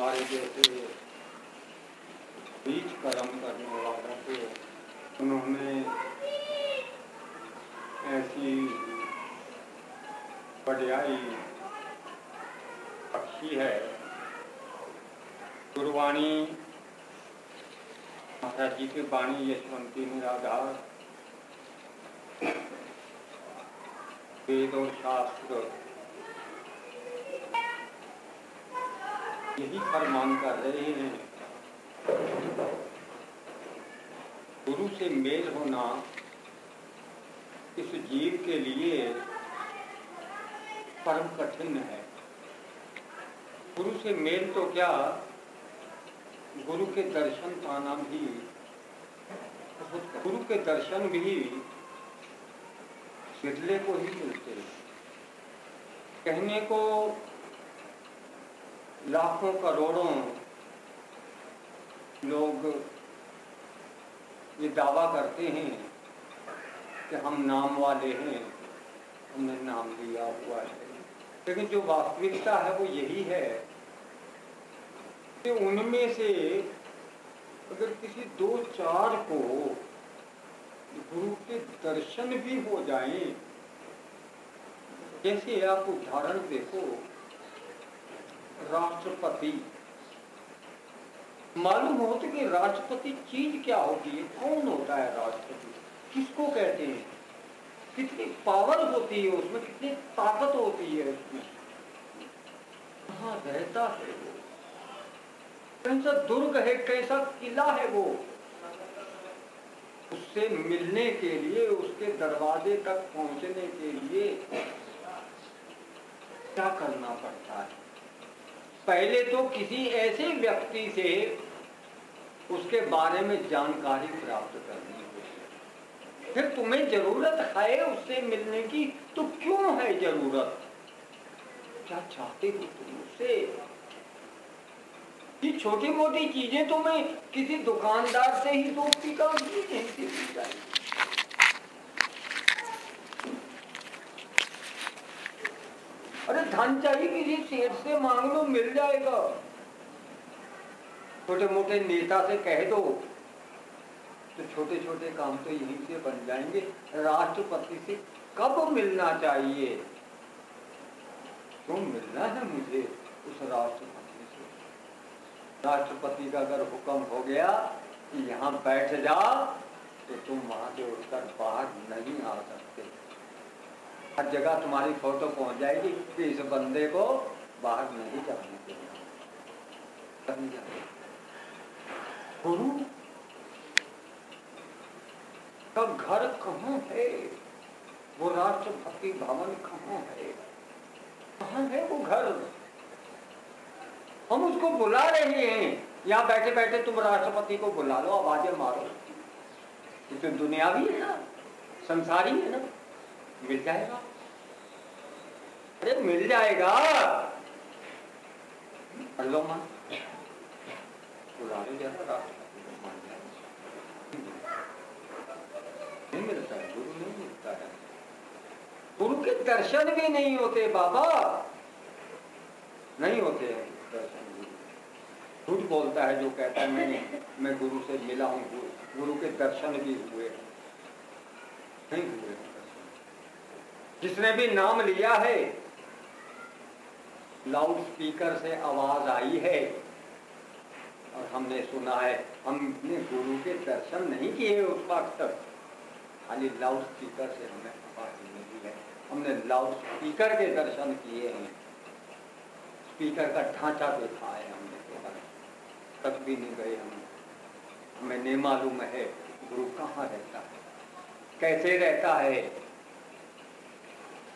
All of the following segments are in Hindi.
हमारे जैसे बीज कर्म करने वालों को उन्होंने ऐसी बढ़ियाई बख्शी है। गुरुवाणी महाराज जी की वाणी यशवंती निराधार, वेद और शास्त्र यही फरमान कर रहे हैं। गुरु से मेल होना इस जीव के लिए परम कठिन है। गुरु से मेल तो क्या, गुरु के दर्शन पाना भी बहुत, गुरु के दर्शन भी बिरले को ही मिलते हैं। कहने को लाखों करोड़ों लोग ये दावा करते हैं कि हम नाम वाले हैं, हमने नाम लिया हुआ है, लेकिन जो वास्तविकता है वो यही है कि उनमें से अगर किसी दो चार को गुरु के दर्शन भी हो जाएं, जैसे आप उदाहरण देखो, राष्ट्रपति, मालूम होता कि राष्ट्रपति चीज क्या होती है, कौन होता है राष्ट्रपति, किसको कहते हैं, कितनी पावर होती है उसमें, कितनी ताकत होती है उसमें, कहाँ रहता है वो, कैसा दुर्ग है, कैसा किला है वो, उससे मिलने के लिए, उसके दरवाजे तक पहुंचने के लिए क्या करना पड़ता है। पहले तो किसी ऐसे व्यक्ति से उसके बारे में जानकारी प्राप्त करनी होगी, फिर तुम्हें जरूरत है उससे मिलने की, तो क्यों है जरूरत, क्या चाहते हो तुम उससे। ये छोटी मोटी चीजें तो मैं किसी दुकानदार से ही दोस्ती का नहीं जाए। अरे धन चाहिए किसी सेठ से मांग लो, मिल जाएगा। छोटे मोटे नेता से कह दो तो छोटे छोटे काम तो यहीं से बन जाएंगे। राष्ट्रपति से कब मिलना चाहिए, क्यों मिलना है मुझे उस राष्ट्रपति से। राष्ट्रपति का अगर हुक्म हो गया कि यहाँ बैठ जा, तो तुम वहां से उठकर बाहर नहीं आ सकते। हर जगह तुम्हारी फोटो पहुंच जाएगी कि इस बंदे को बाहर नहीं जाने देना। गुरु का घर कहाँ है, वो राष्ट्रपति भवन कहाँ है, कहाँ है वो घर। हम उसको बुला रहे हैं, यहाँ बैठे बैठे तुम राष्ट्रपति को बुला लो, आवाजें मारो, ये तो दुनियावी है ना, संसारी है ना, मिल जाएगा। अरे मिल जाएगा, कर लो मान, बुला लो जरा राष्ट्रपति को, मान जाएगा। नहीं मिलता है, गुरु नहीं मिलता है, गुरु के दर्शन भी नहीं होते बाबा, नहीं होते हैं दर्शन। झूठ बोलता है जो कहता है मैं गुरु से मिला हूँ, गुरु के दर्शन भी हुए, नहीं हुए। जिसने भी नाम लिया है, लाउड स्पीकर से आवाज आई है और हमने सुना है, हमने गुरु के दर्शन नहीं किए उस वक्त तक, खाली लाउड स्पीकर से हमने आवाज नहीं दी है, हमने लाउड स्पीकर के दर्शन किए हैं, स्पीकर का ढांचा देखा है हमने, तक भी नहीं गए हम। हमें नहीं मालूम है गुरु कहाँ रहता है, कैसे रहता है,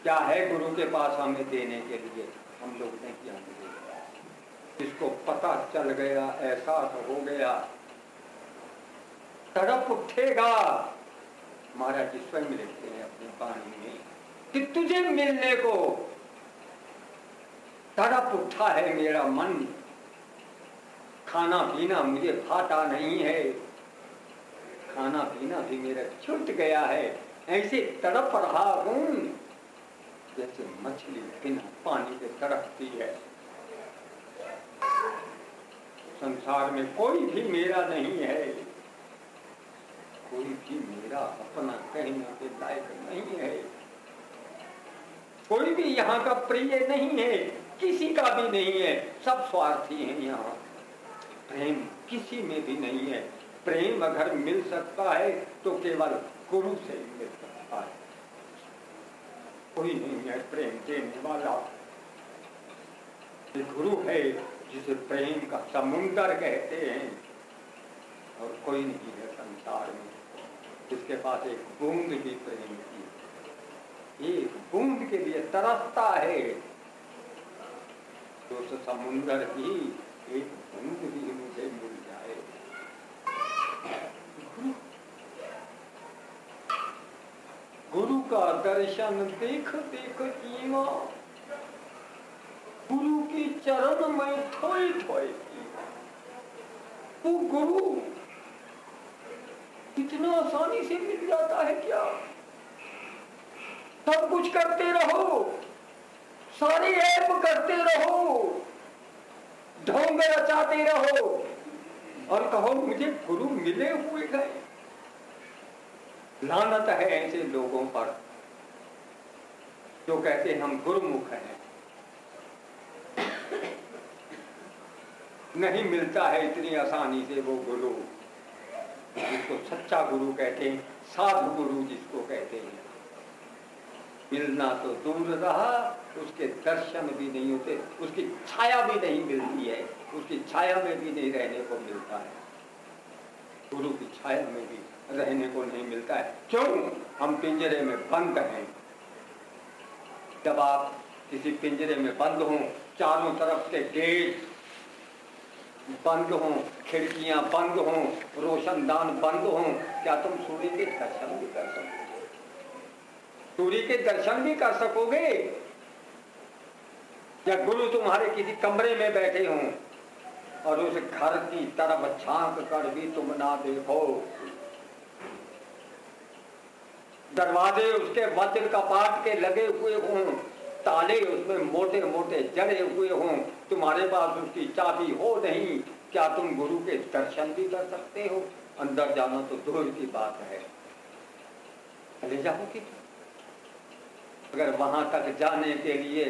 क्या है गुरु के पास हमें देने के लिए, हम लोग नहीं जानते। जिसको पता चल गया, एहसास हो गया, तड़प उठेगा। महाराज जी स्वयं लिखते हैं अपनी वाणी में कि तुझे मिलने को तड़प उठा है मेरा मन, खाना पीना मुझे भाता नहीं है, खाना पीना भी मेरा छूट गया है, ऐसे तड़प रहा हूं जैसे मछली बिना पानी के तड़पती है। संसार में कोई भी मेरा नहीं है, कोई भी मेरा अपना कहने के लायक नहीं है, कोई भी यहाँ का प्रिय नहीं है, किसी का भी नहीं है, सब स्वार्थी हैं यहाँ। प्रेम किसी में भी नहीं है। प्रेम अगर मिल सकता है तो केवल गुरु से मिल सकता है, कोई नहीं है प्रेम देने वाला। ये गुरु है जिसे प्रेम का समुंदर कहते हैं, और कोई नहीं है संसार में जिसके पास एक बूंद भी प्रेम की, एक बूंद के लिए तरसता है, तो उस समुंदर की एक बूंद भी मुझे मिल जाए। गुरु का दर्शन देख देख जीवा, गुरु की चरण में थोई थोई जीवा। वो गुरु इतना आसानी से मिल जाता है क्या? सब कुछ करते रहो, सारे ऐप करते रहो, ढोंग रचाते रहो, और कहो मुझे गुरु मिले हुए गए। लानत है ऐसे लोगों पर जो कहते हम गुरुमुख हैं। नहीं मिलता है इतनी आसानी से वो गुरु जिसको सच्चा गुरु कहते हैं, साधु गुरु जिसको कहते हैं। मिलना तो दूर रहा, उसके दर्शन भी नहीं होते, उसकी छाया भी नहीं मिलती है, उसकी छाया में भी नहीं रहने को मिलता है, गुरु की छाया में भी रहने को नहीं मिलता है। क्यों? हम पिंजरे में बंद हैं। जब आप किसी पिंजरे में बंद हो, चारों तरफ के गेट बंद हो, खिड़कियां बंद हो, रोशनदान बंद हो, क्या तुम सूर्य के दर्शन भी कर सकोगे? सूर्य के दर्शन भी कर सकोगे? या गुरु तुम्हारे किसी कमरे में बैठे हों और उस घर की तरफ झांक कर भी तुम ना देखो, दरवाजे उसके वज्र कपाट के लगे हुए हों, ताले उसमें मोटे मोटे जड़े हुए हों, तुम्हारे पास उसकी चाबी हो नहीं, क्या तुम गुरु के दर्शन भी कर सकते हो? अंदर जाना तो दूर की बात है, चले जाओगे। अगर वहां तक जाने के लिए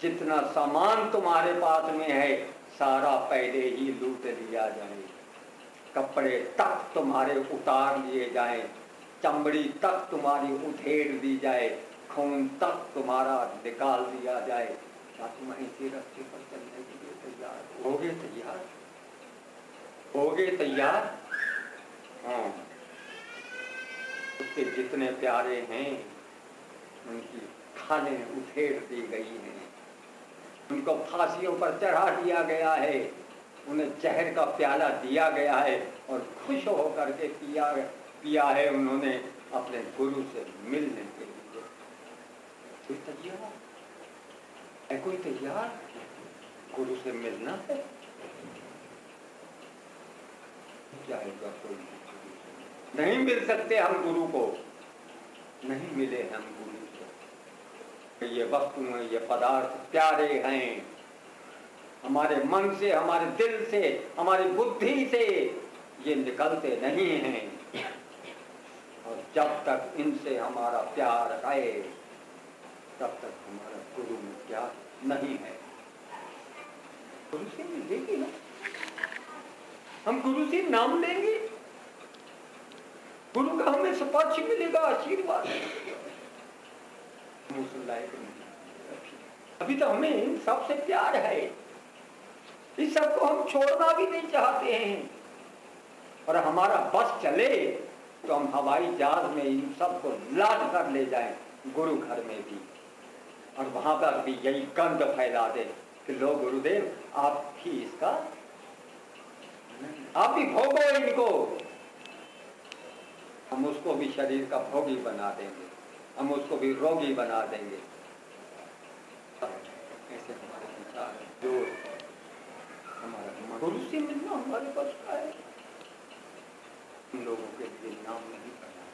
जितना सामान तुम्हारे पास में है सारा पहले ही लूट लिया जाए, कपड़े तक तुम्हारे उतार लिए जाए, चमड़ी तक तुम्हारी उधेड़ दी जाए, खून तक तुम्हारा निकाल दिया जाए, क्या तुम ऐसे रास्ते पर चलने के लिए तैयार होगे? तैयार होगे? तैयार? हाँ। उसके जितने प्यारे हैं उनकी खाने उधेड़ दी गई हैं, उनको फांसियों पर चढ़ा दिया गया है, उन्हें जहर का प्याला दिया गया है और खुश होकर के पिया है उन्होंने अपने गुरु से मिलने के लिए। कोई तैयार है? कोई तैयार गुरु से मिलना है? जाएगा कोई नहीं मिल सकते हम गुरु को, नहीं मिले हम गुरु से। ये वस्तुएं, ये पदार्थ प्यारे हैं, हमारे मन से, हमारे दिल से, हमारी बुद्धि से ये निकलते नहीं हैं, और जब तक इनसे हमारा प्यार है तब तक हमारा गुरु में प्यार नहीं है। गुरु से मिलेगी ना, हम गुरु से नाम लेंगे, गुरु का हमें स्पर्श मिलेगा, आशीर्वाद। अभी तो हमें सबसे प्यार है, इस सबको हम छोड़ना भी नहीं चाहते हैं, और हमारा बस चले तो हम हवाई जहाज में इन सबको लाद कर ले जाएं गुरु घर में भी, और वहां पर भी यही गंध फैला दे कि लो गुरुदेव आप भी इसका, आप भी भोगो इनको। हम उसको भी शरीर का भोगी बना देंगे, हम उसको भी रोगी बना देंगे। ऐसे हमारे विचार जो हमारा गुरु से मिलना हमारे पास का है, हम लोगों के लिए नाम नहीं करना।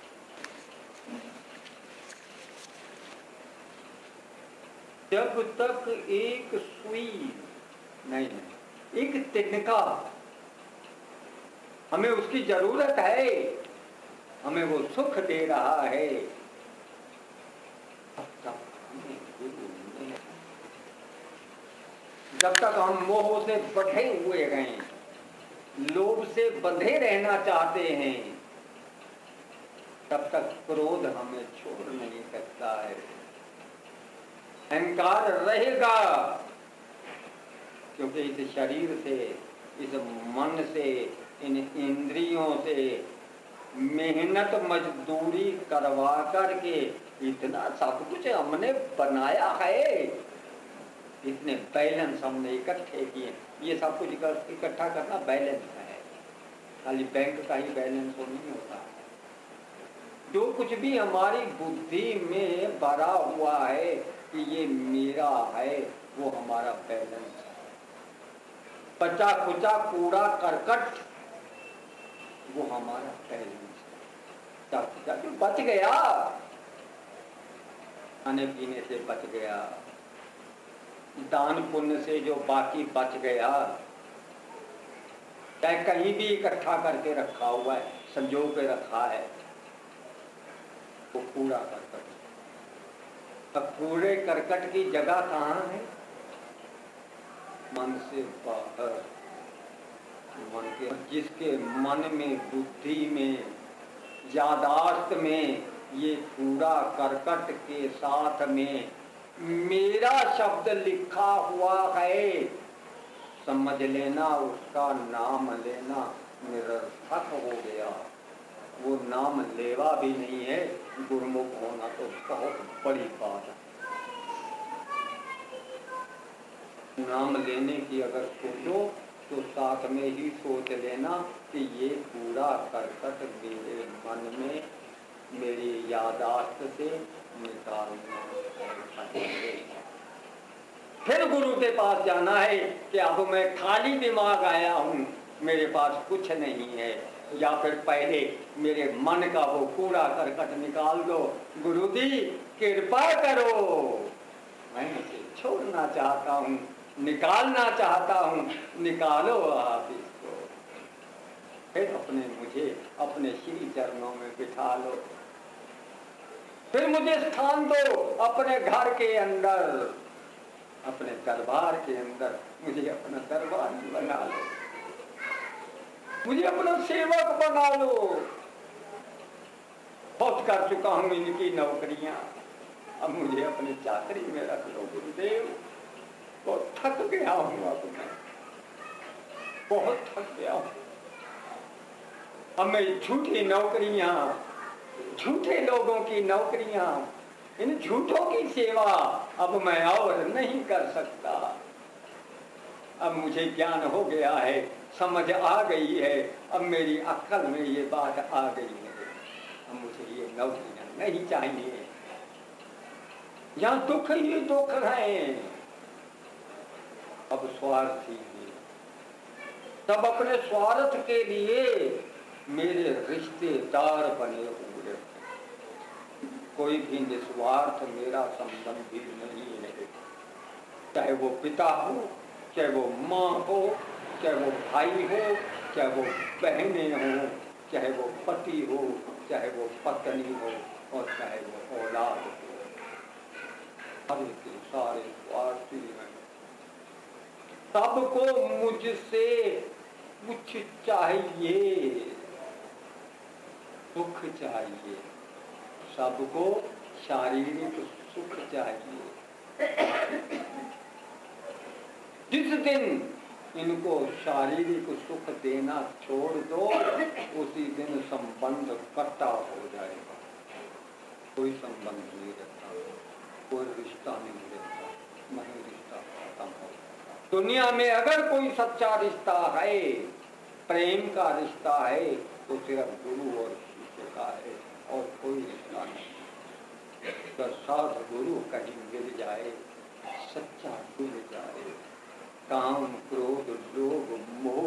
जब तक एक सुई नहीं, एक तिनका हमें उसकी जरूरत है, हमें वो सुख दे रहा है। जब तक हम मोह से बंधे हुए हैं, लोभ से बंधे रहना चाहते हैं, तब तक क्रोध हमें छोड़ नहीं सकता है। अहंकार रहेगा, क्योंकि इस शरीर से, इस मन से, इन इंद्रियों से मेहनत मजदूरी करवा करके इतना सब कुछ हमने बनाया है, इतने बैलेंस हमने इकट्ठे किए। ये सब कुछ इकट्ठा करना बैलेंस है, खाली बैंक का ही बैलेंस तो नहीं होता। जो कुछ भी हमारी बुद्धि में भरा हुआ है कि ये मेरा है, वो हमारा बैलेंस है। बचा खुचा कूड़ा करकट वो हमारा बैलेंस है। जो बच गया, खाने पीने से बच गया, दान पुण्य से जो बाकी बच गया, चाहे कहीं भी इकट्ठा करके रखा हुआ है, संजो के रखा है, वो कूड़ा करकट। अब कूड़े करकट की जगह कहाँ है? मन से बाहर। मन के, जिसके मन में, बुद्धि में, यादाश्त में ये कूड़ा करकट के साथ में मेरा शब्द लिखा हुआ है, समझ लेना उसका नाम लेना निरर्थक हो गया। वो नाम लेवा भी नहीं है, गुरमुख होना तो बहुत बड़ी बात है। नाम लेने की अगर सोचो तो साथ में ही सोच लेना कि ये पूरा करकट मेरे मन में, मेरी यादाश्त से निकालना है। फिर गुरु के पास जाना है कि अब मैं खाली दिमाग आया हूँ, मेरे पास कुछ नहीं है, या फिर पहले मेरे मन का वो कूड़ा करकट निकाल दो। गुरु जी कृपा करो, मैं इसे छोड़ना चाहता हूँ, निकालना चाहता हूँ, निकालो आप इसको। फिर मुझे अपने श्री चरणों में बिठा लो, फिर मुझे स्थान दो अपने घर के अंदर, अपने दरबार के अंदर मुझे अपना दरबार बना लो, मुझे अपना सेवक बना लो। बहुत कर चुका हूँ इनकी नौकरियां, अब मुझे अपनी चाकरी में रख लो गुरुदेव। बहुत थक गया हूँ, अब मैं बहुत थक गया हूँ। अब मैं झूठी नौकरियां, झूठे लोगों की नौकरियां, इन झूठों की सेवा अब मैं और नहीं कर सकता। अब मुझे ज्ञान हो गया है, समझ आ गई है, अब मेरी अक्ल में ये बात आ गई है, अब मुझे ये नौकरियां नहीं चाहिए। यहाँ दुख ही दुख है। अब स्वार्थी है, तब अपने स्वार्थ के लिए मेरे रिश्तेदार बने हुए। कोई भी निस्वार्थ मेरा संबंधी नहीं है, चाहे वो पिता हो, चाहे वो माँ हो, चाहे वो भाई हो, चाहे वो बहनें हो, चाहे वो पति हो, चाहे वो पत्नी हो, और चाहे वो औलाद हो, सारे स्वार्थी हैं। सबको मुझसे कुछ चाहिए, सुख चाहिए, सबको शारीरिक सुख चाहिए। जिस दिन इनको शारीरिक सुख देना छोड़ दो, उसी दिन संबंध कटा हो जाएगा। कोई संबंध नहीं रहता, कोई रिश्ता नहीं रहता, नहीं रिश्ता खत्म हो जाता। दुनिया में अगर कोई सच्चा रिश्ता है, प्रेम का रिश्ता है, तो सिर्फ गुरु और शिष्य का है, और कोई रिश्ता नहीं। तो साध गुरु कहीं मिल जाए, सच्चा मिल जाए, काम क्रोध लोभ मोह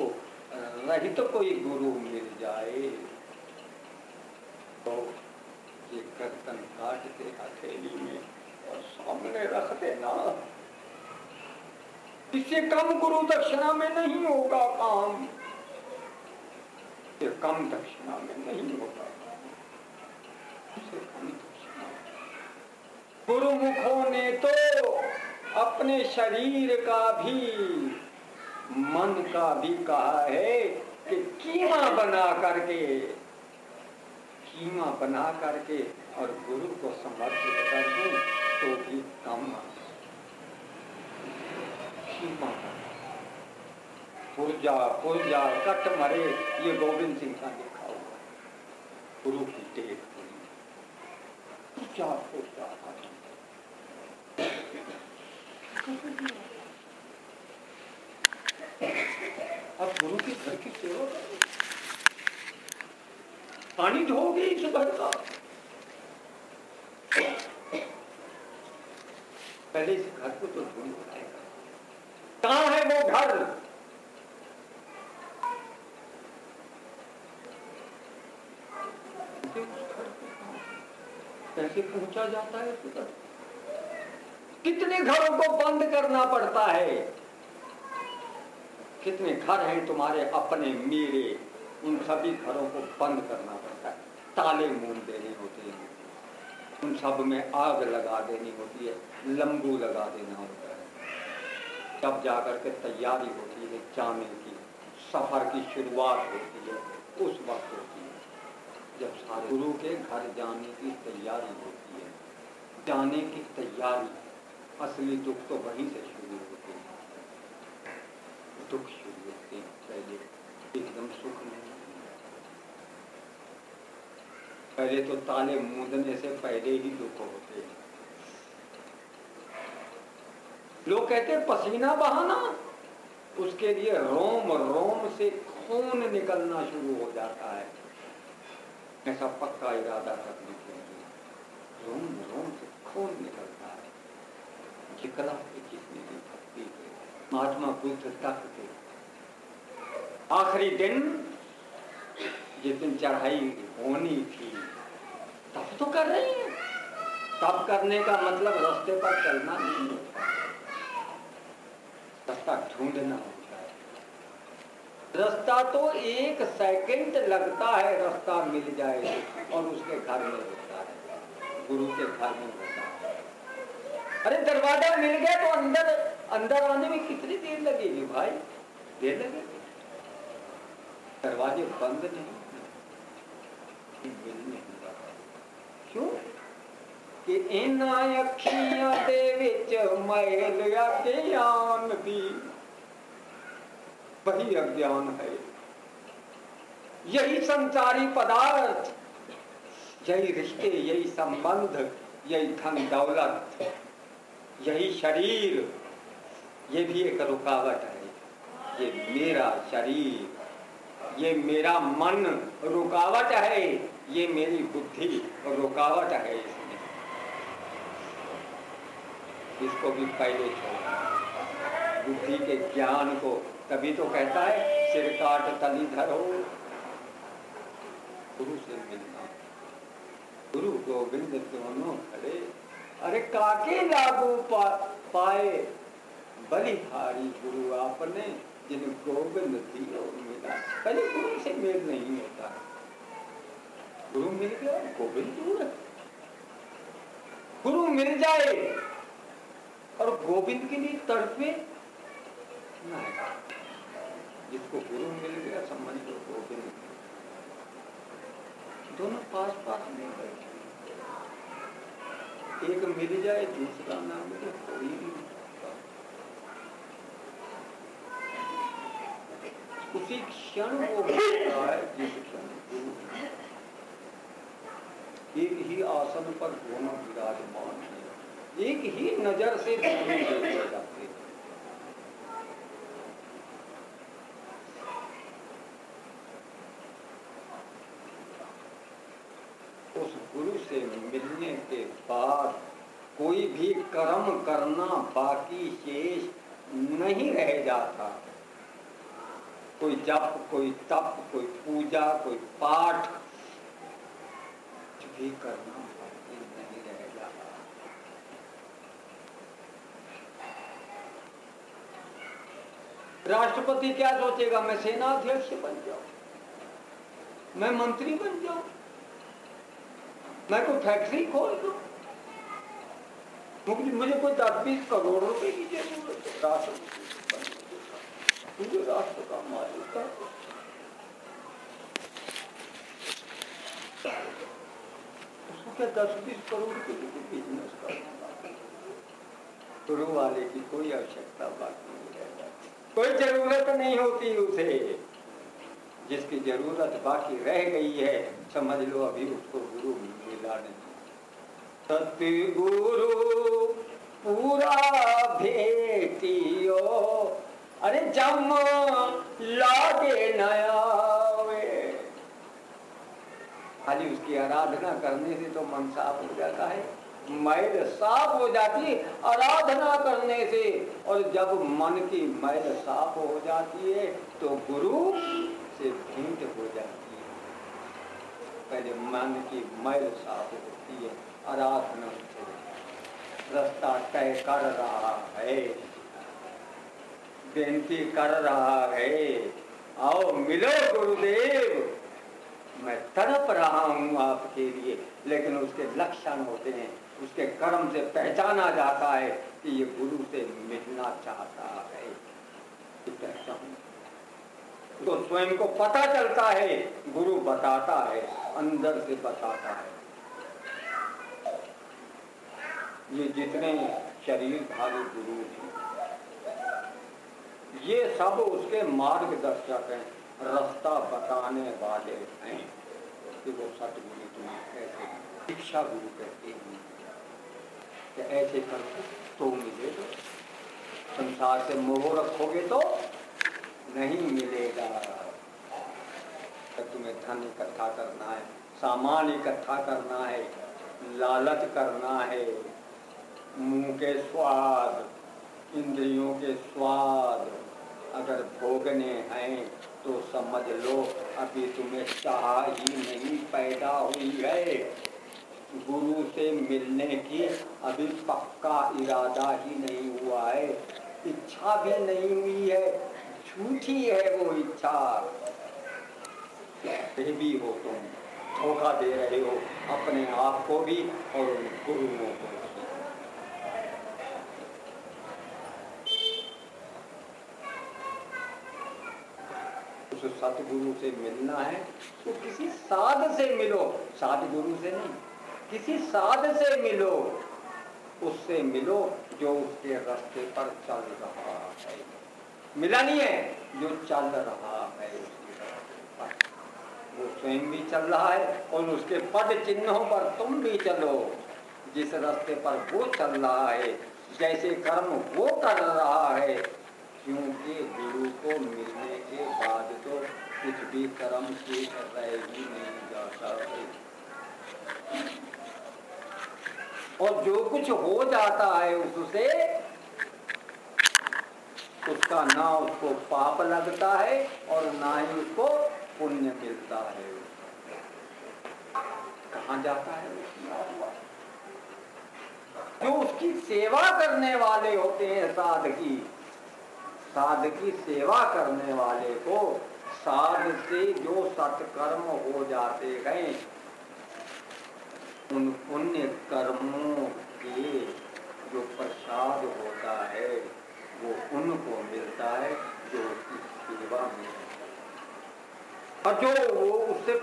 रहित तो कोई गुरु मिल जाए, तो ये कर्तन काट के हथेली में और सामने रख देना। इससे कम गुरु दक्षिणा में नहीं होगा काम। ये कम दक्षिणा में नहीं होता, इससे कम दक्षिणा। गुरुमुखों ने तो अपने शरीर का भी मन का भी कहा है कि कीमा बना करके और गुरु को समर्पित कर दूं तो भी कम कीमा। पुरजा कट मरे, ये गोविंद सिंह का लिखा हुआ गुरु की टेक पुरजा। अब गुरु के घर की सेवा पानी ढोगे इस घर का, पहले इस घर को तो ढूंढ बनाएगा। कहां है वो घर? कैसे पहुंचा जाता है उस घर? कितने घरों को बंद करना पड़ता है? कितने घर हैं तुम्हारे अपने मेरे, उन सभी घरों को बंद करना पड़ता है, ताले मूंद देने होते हैं, उन सब में आग लगा देनी होती है, लंबू लगा देना होता है, तब जाकर के तैयारी होती है जाने की, सफर की शुरुआत होती है, उस वक्त होती है जब सारे गुरु के घर जाने की तैयारी होती है। जाने की तैयारी, असली दुख तो वहीं से शुरू होते हैं, दुख शुरू होते हैं पहले, एकदम सुख नहीं। पहले तो ताले मूंदने से पहले ही दुख होते हैं। लोग कहते हैं पसीना बहाना, उसके लिए रोम रोम से खून निकलना शुरू हो जाता है। ऐसा पक्का इरादा करने के लिए रोम रोम से खून निकलता है। जिकला है जिसने भी भक्ति के, महात्मा बुद्ध तक के आखिरी दिन जिस दिन चढ़ाई होनी थी तब तो कर रही है। तब करने का मतलब रास्ते पर चलना नहीं होता, रास्ता ढूंढना होता है। रास्ता तो एक सेकंड लगता है, रास्ता मिल जाए और उसके घर में होता है, गुरु के घर में होता है। अरे दरवाजा मिल गया तो अंदर आने में कितनी देर लगेगी भाई? देर लगेगी। दरवाजे बंद नहीं मिलने, क्यों कि इन्हां अखियां दे विच मैल अज्ञान दी, वही अज्ञान है। यही संसारी पदार्थ, यही रिश्ते, यही संबंध, यही धन दौलत, यही शरीर, ये भी एक रुकावट है। ये मेरा शरीर, ये मेरा मन रुकावट है, ये मेरी बुद्धि रुकावट है। इसको भी पहले छोड़ना, बुद्धि के ज्ञान को। तभी तो कहता है सिर काट तली धरो, गुरु से मिलना। गुरु गोविंद दोनों खड़े, अरे काके लागू पाए बलिहारी गुरु आपने, जिन गोविंद दियो मिला। पहले गुरु से मेल नहीं होता, गुरु मिल गया गोविंद दूर है। गुरु मिल जाए और गोविंद के लिए तड़पे नहीं। जिसको गुरु मिल गया समझ लो गोविंद, दोनों पास पास नहीं बैठे, एक मिल जाए दूसरा ना मिले कोई नहीं। उसी क्षण वो होता है जिस क्षण गुरु एक ही आसन पर दोनों विराजमान है, एक ही नजर से दोनों देखे जाते हैं। उस गुरु से मिलने के बाद कोई भी कर्म करना बाकी शेष नहीं रह जाता। कोई जप, कोई तप, कोई पूजा, कोई पाठ, कुछ भी करना बाकी नहीं रह जाता। राष्ट्रपति क्या सोचेगा? मैं सेना अध्यक्ष बन जाऊं, मैं मंत्री बन जाऊं, मैं कोई फैक्ट्री खोल दूं, मुझे कोई 10-20 करोड़ रुपए की जरूरत है, राष्ट्र मुझे राष्ट्र का मालिक है। उसको क्या 10-20 करोड़ के लिए बिजनेस करना, गुरु वाले की कोई आवश्यकता बाकी नहीं रह जाती, कोई जरूरत नहीं होती उसे। जिसकी जरूरत बाकी रह गई है समझ लो अभी उसको गुरु मिला नहीं। सतगुरु पूरा भेटियो, अरे जम लागे नयावे। खाली उसकी आराधना करने से तो मन साफ हो जाता है, मैल साफ हो जाती आराधना करने से। और जब मन की मैल साफ हो जाती है तो गुरु से भेंट हो जाती है। पहले मन की मैल साफ होती है आराधना से, रास्ता तय कर रहा है, बेनती कर रहा है, आओ मिलो गुरुदेव, मैं तड़प रहा हूं आपके लिए। लेकिन उसके लक्षण होते हैं, उसके कर्म से पहचाना जाता है कि ये गुरु से मिलना चाहता है। तो स्वयं को पता चलता है, गुरु बताता है, अंदर से बताता है। ये जितने शरीरधारी गुरु हैं ये सब उसके मार्गदर्शक हैं, रास्ता बताने वाले हैं कि वो सतगुरु तुम्हें कैसे, शिक्षा गुरु कहते हैं कि ऐसे करो तो मिलेगा, संसार से मोह रखोगे तो नहीं मिलेगा। तो तुम्हें धन इकट्ठा करना है, सामान इकट्ठा करना है, लालच करना है, मुंह के स्वाद, इंद्रियों के स्वाद अगर भोगने हैं तो समझ लो अभी तुम्हें चाह ही नहीं पैदा हुई है। गुरु से मिलने की अभी पक्का इरादा ही नहीं हुआ है, इच्छा भी नहीं हुई है, झूठी है वो इच्छा। भी हो तुम धोखा दे रहे हो अपने आप को भी और गुरुओं को भी। सतगुरु से मिलना है तो किसी साध से मिलो, साध गुरु से नहीं, किसी साध से मिलो, उससे मिलो जो उसके रास्ते पर चल रहा है। मिला नहीं है, जो चल रहा है उसके रास्ते पर, वो स्वयं भी चल रहा है और उसके पद चिन्हों पर तुम भी चलो। जिस रास्ते पर वो चल रहा है, जैसे कर्म वो कर रहा है, क्योंकि गुरु को मिलने के बाद तो कुछ भी कर्म शेष रह ही नहीं जाता है। और जो कुछ हो जाता है उससे, उसका ना उसको पाप लगता है और ना ही उसको पुण्य मिलता है। कहाँ जाता है? जो उसकी सेवा करने वाले होते हैं, साध की सेवा करने वाले को, साध से जो सत्कर्म हो जाते हैं उन पुण्य कर्मों के जो प्रसाद होता है वो उनको मिलता है जो उसकी सेवा में। और जो वो उससे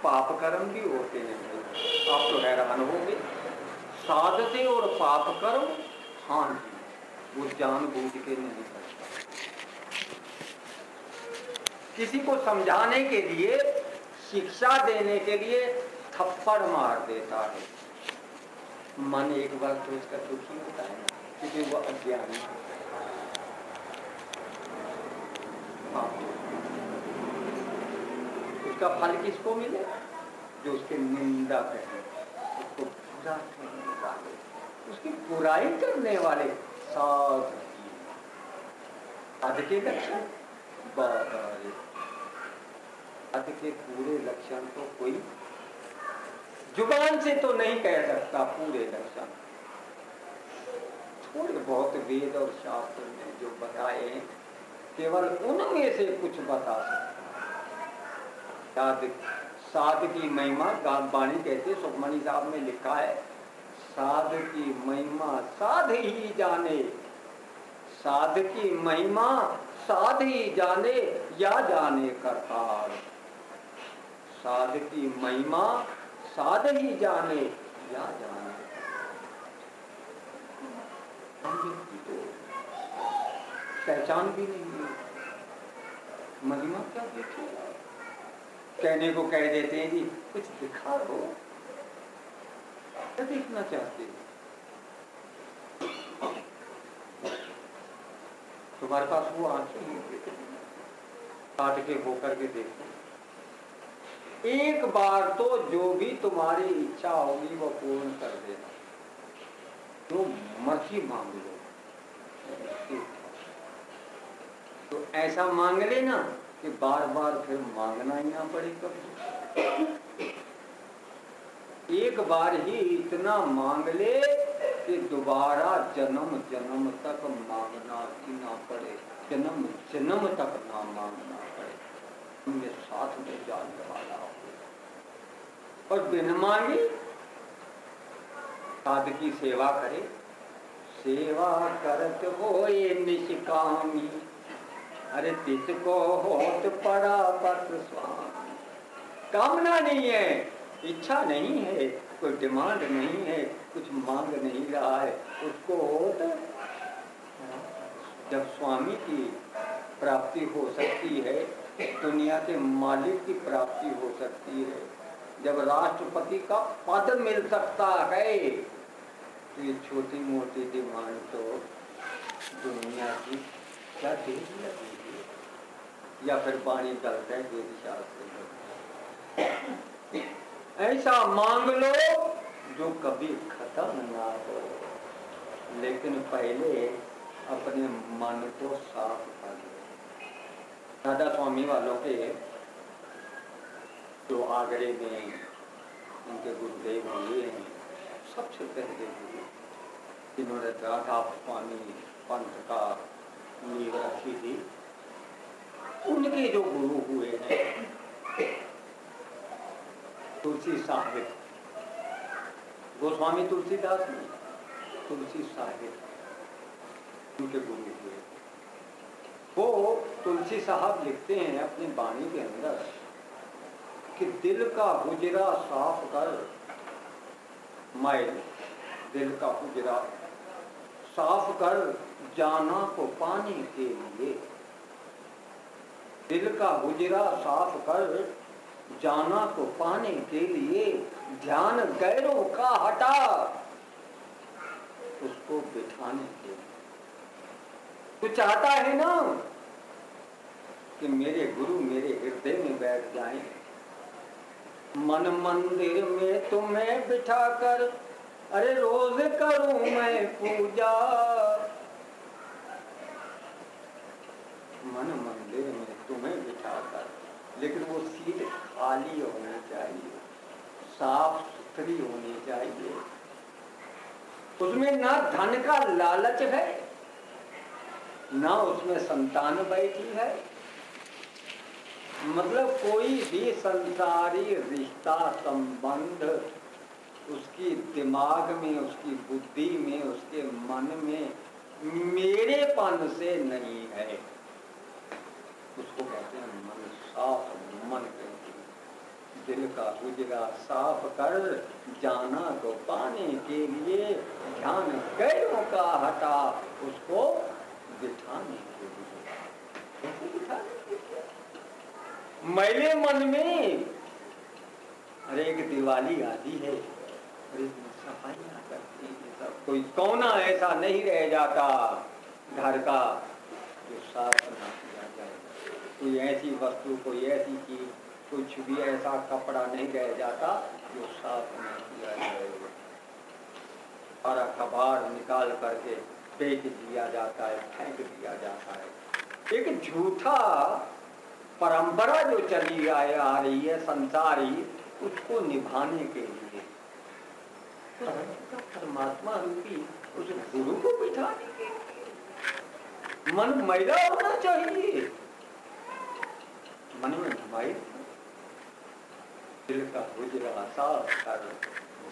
पाप कर्म भी होते हैं, आप तो हैरान होंगे, साध से और पाप कर्म, हाँ जी, वो जानबूझ के नहीं करता। किसी को समझाने के लिए, शिक्षा देने के लिए थप्पड़ मार देता है। मन एक बार तो इसका दुखी होता है क्योंकि वो अज्ञानी है। उसका फल किसको मिले? जो उसके निंदा करें, उसको बुरा कहने वाले, उसकी बुराई करने वाले। साध के लक्षण के पूरे लक्षण तो कोई जुबान से तो नहीं कह सकता। पूरे लक्षण थोड़े बहुत वेद और शास्त्र में जो बताए हैं, केवल उनमें से कुछ बता सकता। साध की महिमा वाणी कहते, सुखमणि साहब में लिखा है, साध की महिमा साध ही जाने, साध की महिमा साध ही जाने, या जाने करतार। साध की महिमा साध ही जाने, या जाने। तो पहचान भी नहीं है, महिमा क्या देखो, कहने को कह देते हैं जी कुछ दिखा दो, क्या देखना चाहते हो? तुम्हारे पास वो आंखें हैं, काट के होकर के देखो। एक बार तो जो भी तुम्हारी इच्छा होगी वो पूर्ण कर देना, जो मर्जी मांग लो। तो ऐसा मांग लेना कि बार बार फिर मांगना ही ना पड़े कभी। एक बार ही इतना मांग ले कि दोबारा जन्म जन्म तक मांगना ही ना पड़े, जन्म जन्म तक ना मांगना पड़े, तुमने साथ में जाने वाला हो। और बिन मांगे साध की सेवा करे, सेवा करत होए निष्कामी, अरे तिसको होत पड़ा पत स्वामी। कामना नहीं है, इच्छा नहीं है, कोई डिमांड नहीं है, कुछ मांग नहीं रहा है, उसको होत। जब स्वामी की प्राप्ति हो सकती है, दुनिया के मालिक की प्राप्ति हो सकती है, जब राष्ट्रपति का पद मिल सकता है, तो ये छोटी मोटी डिमांड तो दुनिया की क्या देगी लगेगी, या फिर पानी डलता है वेद शास्त्र। ऐसा मांग लो जो कभी खत्म ना हो, लेकिन पहले अपने मन को साफ कर लो। राधा स्वामी वालों के जो आगरे में उनके गुरुदेव हुए हैं, सबसे पहले गुरु जिन्होंने राधा स्वामी पंथ का नींव रखी थी, उनके जो गुरु हुए हैं तुलसी साहिब, गोस्वामी तुलसीदास नहीं, तुलसी साहिब उनके गुरु हुए। वो तुलसी साहब लिखते हैं अपनी वाणी के अंदर कि दिल का हुजरा साफ कर, मैल दिल का हुजरा साफ कर जाना को पाने के लिए, दिल का हुजरा साफ कर जाना को पाने के लिए, ध्यान गैरों का हटा उसको बिठाने के लिए। तू चाहता है ना कि मेरे गुरु मेरे हृदय में बैठ जाएं, मन मंदिर में तुम्हें बिठा कर, अरे रोज करूं मैं पूजा, मन मंदिर में तुम्हें बिठा कर, लेकिन वो सीट खाली होनी चाहिए, साफ सुथरी होनी चाहिए, उसमें ना धन का लालच है, ना उसमें संतान बैठी है। मतलब कोई भी संसारी रिश्ता संबंध उसकी दिमाग में, उसकी बुद्धि में, उसके मन में मेरेपन से नहीं है, उसको कहते हैं मन साफ। मन कहते हैं दिल का हुजरा साफ कर जाना को पाने के लिए, ध्यान गैरों का हटा उसको बिठाने के लिए। मैले मन में, अरे एक दिवाली आती है, अरे सफाइयाँ करती है सब, कोई कोना ऐसा नहीं रह जाता घर का जो साफ ना किया जाए, कोई ऐसी वस्तु, कोई ऐसी चीज, कुछ भी ऐसा कपड़ा नहीं रह जाता जो साफ ना किया जाए। सारा कबाड़ निकाल करके फेंक दिया जाता है, फेंक दिया जाता है। एक झूठा परंपरा जो चली आ रही है संसारी, उसको निभाने के लिए परमात्मा रूपी उस गुरु को बिठाने के लिए मन मैला होना चाहिए, मन में मैल, दिल का गुजरा साफ कर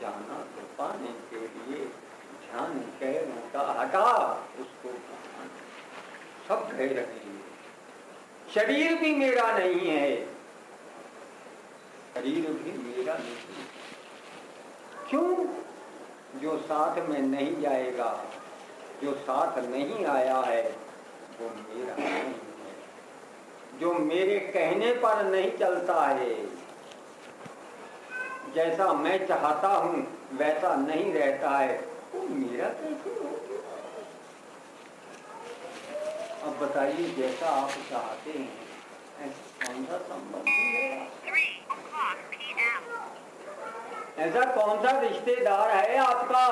जाना तो पाने के लिए ध्यान पैरों का हटा उसको सब कह रहे हैं। शरीर भी मेरा नहीं है, शरीर भी मेरा नहीं। क्यों? जो साथ में नहीं जाएगा, जो साथ नहीं आया है वो मेरा नहीं है। जो मेरे कहने पर नहीं चलता है, जैसा मैं चाहता हूं वैसा नहीं रहता है, वो मेरा कैसे हो गया? अब बताइए, जैसा आप चाहते हैं ऐसा कौन सा संबंध है? ऐसा कौन सा रिश्तेदार है आपका?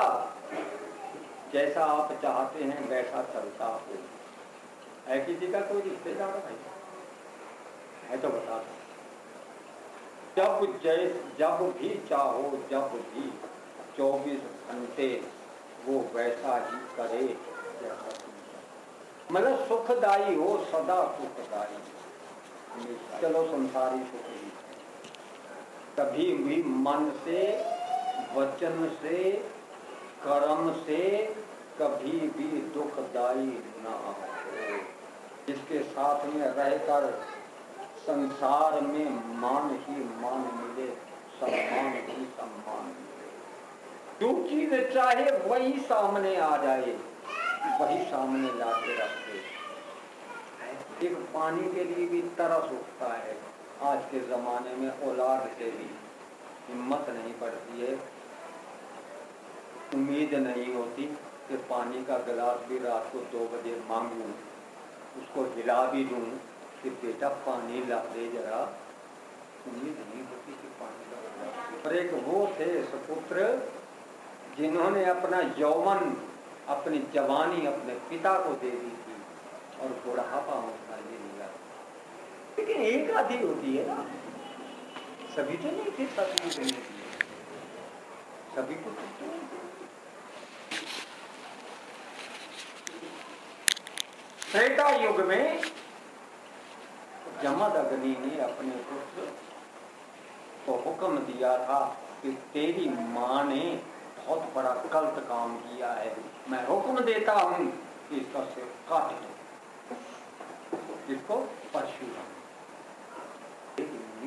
जैसा आप चाहते हैं वैसा चलता हो। है किसी का कोई रिश्तेदार है तो बता दो। जब भी चाहो, जब भी 24 घंटे वो वैसा ही करे जैसा तुम। मतलब सुखदाई हो, सदा सुखदाई। चलो संसारी सुख ही, कभी भी मन से, वचन से, कर्म से कभी भी दुखदाई ना हो। जिसके साथ में रहकर संसार में मान ही मान मिले, सम्मान ही सम्मान मिले। जो चीज चाहे वही सामने आ जाए, वही सामने लाके रखे। एक पानी के लिए भी तरस उठता है। आज के जमाने में औलाद से भी हिम्मत नहीं पड़ती है, उम्मीद नहीं होती कि पानी का गिलास भी रात को 2 बजे मांगूं, उसको हिला भी दूं कि बेटा पानी ला दे जरा। उम्मीद नहीं होती कि पानी का गिलास। और एक वो थे सुपुत्र जिन्होंने अपना यौवन, अपनी जवानी अपने पिता को दे दी थी और बुढ़ापा उनका ले लिया। लेकिन एक आधी होती है ना, सभी तो नहीं थे सभी देने की, सभी को त्रेता युग में जमदग्नि ने अपने पुत्र को हुक्म दिया था कि तेरी माँ ने बहुत बड़ा गलत काम किया है, मैं हुक्म देता हूं कि इसका सिर काट दो। इसको परशुराम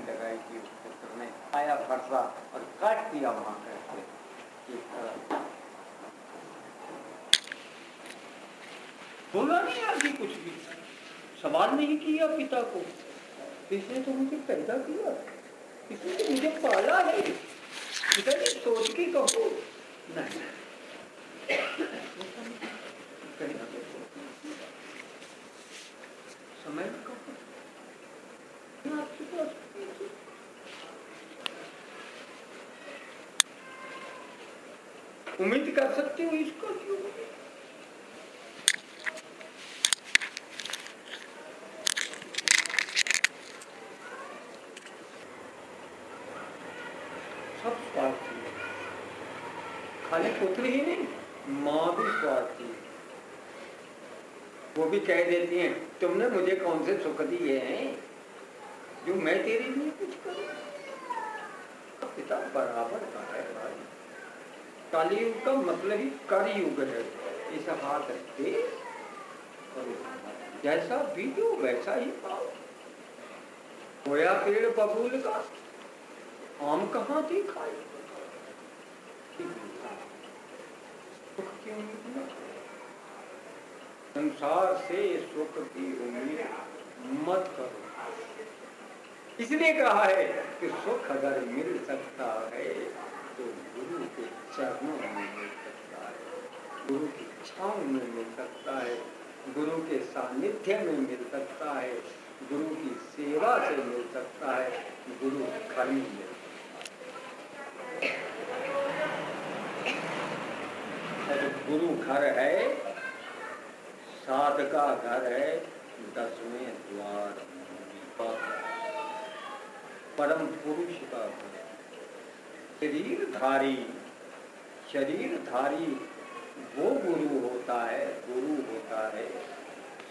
लगाई थी उस पुत्र ने, आया फरसा और काट दिया वहां करके। बोला नहीं आगे कुछ भी, सवाल नहीं किया पिता को, इसने तो मुझे पैदा किया, इसने तो मुझे पाला है, पिताजी सोच के कहो नहीं। समय आपके पास उम्मीद कर सकते हो इसका क्यों? सब स्वार्थी, खाली पुत्र ही नहीं, माँ भी स्वार्थी। वो भी कह देती हैं तुमने मुझे कौन से सुख दिए हैं जो मैं तेरे लिए कुछ करूं? पिता बराबर का है भाई। कलयुग का मतलब ही कर युग है। इस हाथ दे जैसा बीजो वैसा ही पाओ। होया पेड़ बबूल का, आम कहाँ थी खाई? सुख क्यों निकला? संसार से सुख की उम्मीद मत करो। इसलिए कहा है कि सुख अगर मिल सकता है तो गुरु के चरणों में मिल सकता है, गुरु की छांव में मिल सकता है, गुरु के सानिध्य में मिल सकता है, गुरु की सेवा से मिल सकता है, गुरु घर में मिल सकता है। गुरु घर है, साध का घर है, 10वें द्वार परम पुरुष का घर। शरीरधारी वो गुरु होता है, गुरु होता है।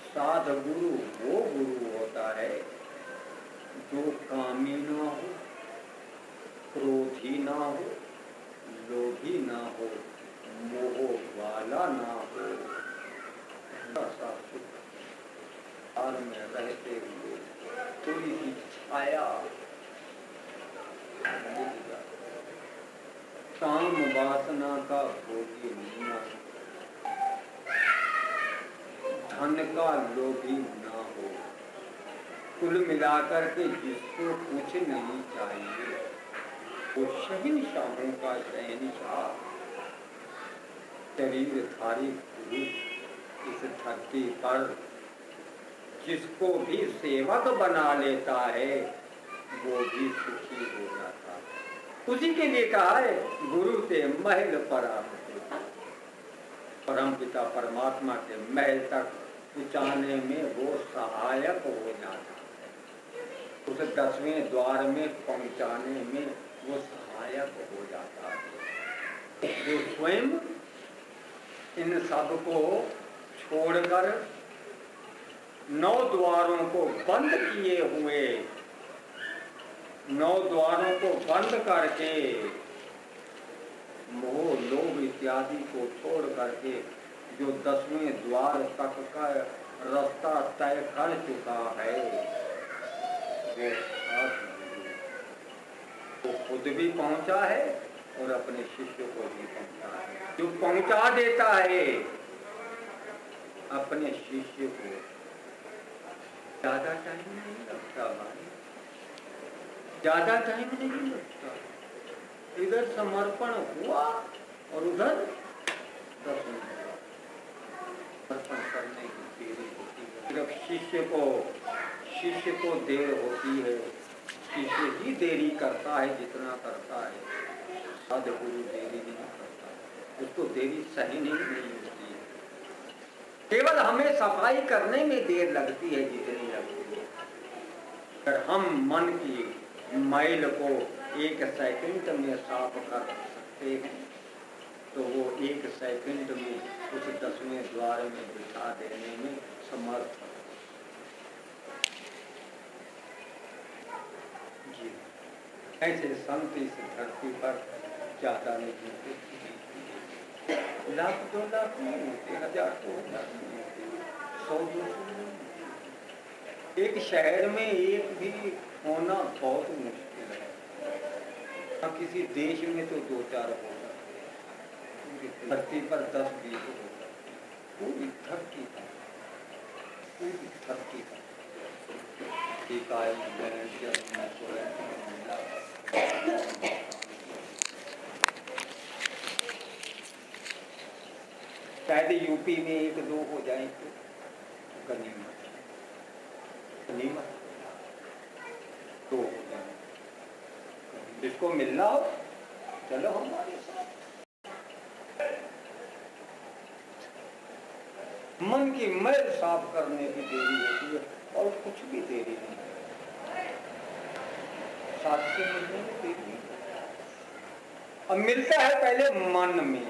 साध गुरु वो गुरु होता है जो कामी ना हो, ना हो, मोह वाला ना हो, ऐसा सुख और में रहते हुए थोड़ी सी छाया काम वासना का भोगी न, धन का लोभी ना हो, कुल मिलाकर के जिसको कुछ नहीं चाहिए वो शहंशाहों का शहंशाह, शरीरधारी पुरुष इस धरती पर जिसको भी सेवक बना लेता है वो भी सुखी हो जाता है। उसी के लिए कहा है गुरु से महल परामर्श, परम पिता परमात्मा के महल तक पहुँचाने में वो सहायक हो जाता है, उस 10वें द्वार में पहुँचाने में वो सहायक हो जाता है। जो स्वयं इन सब को छोड़कर 9 द्वारों को बंद किए हुए, 9 द्वारों को बंद करके मोह लोभ इत्यादि को छोड़ करके जो 10वें द्वार तक का रास्ता तय कर चुका है वो खुद भी पहुंचा है और अपने शिष्य को भी पहुंचा है। जो पहुंचा देता है अपने शिष्य को, ज्यादा टाइम नहीं लगता भाई, ज्यादा टाइम नहीं लगता। इधर समर्पण हुआ और उधर दर्शन हुआ। समर्पण करने की देरी होती है, सिर्फ शिष्य को देर होती है, शिष्य ही देरी करता है जितना करता है, सद्गुरु देरी नहीं करता, उसको देरी सहनी नहीं होती है। केवल हमें सफाई करने में देर लगती है जितनी लगती है। अगर हम मन की मैल को 1 सेकंड में साफ कर सकते हैं तो वो 1 सेकंड में उस 10वें द्वार में बिठा देने में समर्थ है। जी ऐसे संत इस धरती पर ज्यादा नहीं होते, 1 लाख 2 लाख नहीं होते, 1000 2 हजार नहीं होते, 100 200 नहीं होते। एक शहर में एक भी होना बहुत मुश्किल है, किसी देश में तो 2-4 होगा, धरती पर 10-20 होगा, पूरी धरती पर, पूरी धरती पर। शायद यूपी में 1-2 हो जाए तो गनीमत, गनीमत तो हो जाए। जिसको मिलना हो चलो हमारे साथ। मन की मैल साफ करने की देरी होती है और कुछ भी देरी नहीं है, 7 से मिलने में देरी नहीं। अब मिलता है पहले मन में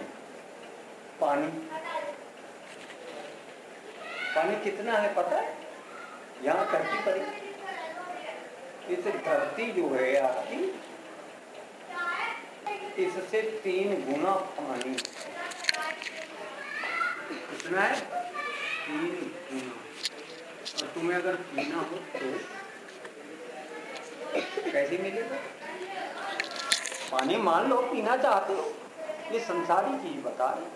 पानी। पानी कितना है पता है? यहाँ धरती पर, इस धरती जो है आपकी, इससे 3 गुना पानी। कितना है? 3 गुना। और तुम्हें अगर पीना हो तो कैसे मिलेगा? पानी मान लो पीना चाहते हो, ये संसारी चीज बता रही,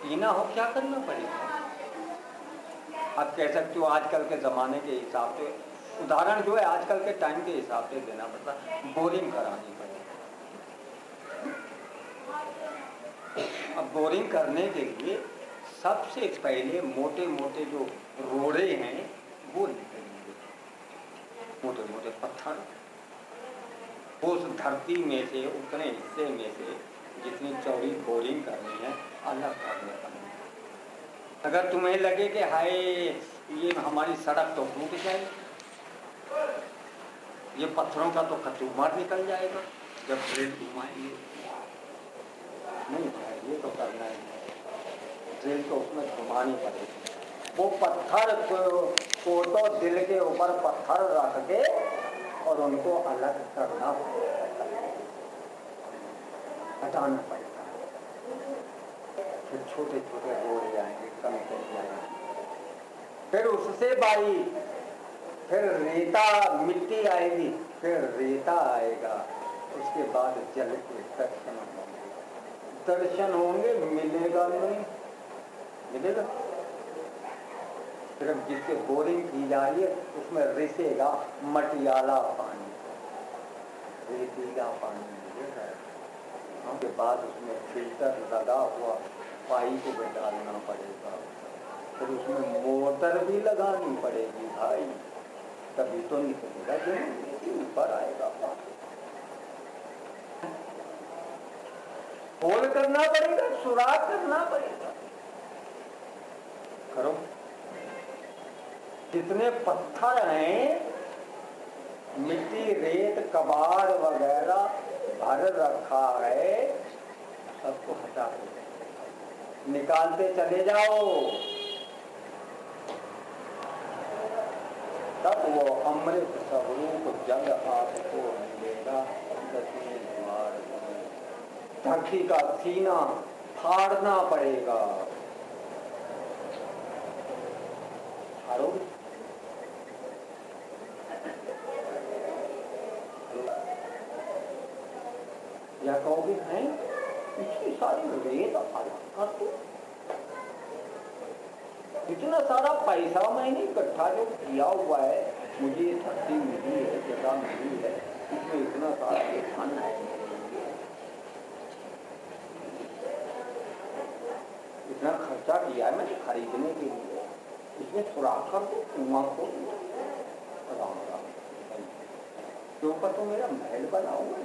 पीना हो क्या करना पड़ेगा? आप कह सकते हो आजकल के ज़माने के हिसाब से, उदाहरण जो है आजकल के टाइम के हिसाब से देना पड़ता, बोरिंग करानी पड़ेगी। अब बोरिंग करने के लिए सबसे पहले मोटे मोटे जो रोड़े हैं वो निकलेंगे, मोटे मोटे पत्थर, उस धरती में से, उतने हिस्से में से जितनी चौड़ी बोरिंग करनी है अलग करने पड़ेंगे। अगर तुम्हें लगे कि हाय ये हमारी सड़क तो टूट जाएगी, ये पत्थरों का तो कचूमर निकल जाएगा जब ड्रिल घुमाएंगे, नहीं ये तो करना है, ड्रिल तो उसमें घुमानी पड़ेगी। वो पत्थर को तो दिल के ऊपर पत्थर रख के और उनको अलग करना पड़ेगा। हटाना पड़ेगा। फिर छोटे छोटे गोले आएंगे, कंकड़ आएंगे, फिर उससे भाई फिर रेता मिट्टी आएगी, फिर रेता आएगा, उसके बाद जल के दर्शन होंगे। दर्शन होंगे, मिलेगा नहीं, मिलेगा। सिर्फ जिससे बोरिंग की जा रही है उसमें रिसेगा मटियाला पानी, रेतीला पानी मिलेगा। उसके बाद उसमें फिल्टर लगा हुआ पाइप को डालना पड़ेगा, फिर उसमें मोटर भी लगानी पड़ेगी भाई, तभी तो निकलेगा, जो ऊपर आएगा। होल करना पड़ेगा, सुराख करना पड़ेगा। करो। जितने पत्थर हैं, मिट्टी रेत कबाड़ वगैरह भर रखा है, सबको हटा दो, निकालते चले जाओ, तब वो अमृत स्वरूप जल आपको मिलेगा। दसवें द्वार धरती का सीना फाड़ना पड़ेगा। या कहोगे हैं इतनी सारी रेत कर दो, इतना सारा पैसा मैंने इकट्ठा जो किया हुआ है, मुझे ये धरती मिली है, जगह मिली है, इसमें इतना सारा धन है, इतना खर्चा किया है मैंने खरीदने के लिए, इसमें थोड़ा कर दो, कुआं को राम राम के ऊपर तो मेरा महल बनाऊंगा।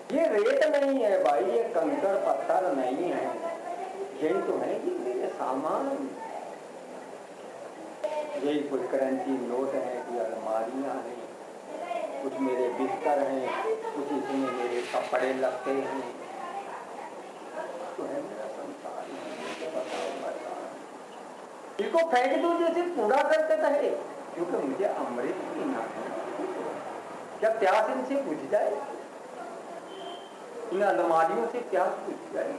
ये रेत नहीं है भाई, ये कंकड़ पत्थर नहीं है, यही तो है कि मेरे सामान, यही कुछ करेंसी नोट है, कि अलमारियां हैं, कुछ मेरे बिस्तर हैं, कुछ इसमें मेरे कपड़े लगते हैं, तो है मेरा संसार। इसको फेंक दो जैसे पूरा करते रहे, क्योंकि मुझे अमृत पीना है। क्या प्यास इनसे बुझ जाए? इन अलमारियों से प्यास बुझ जाए?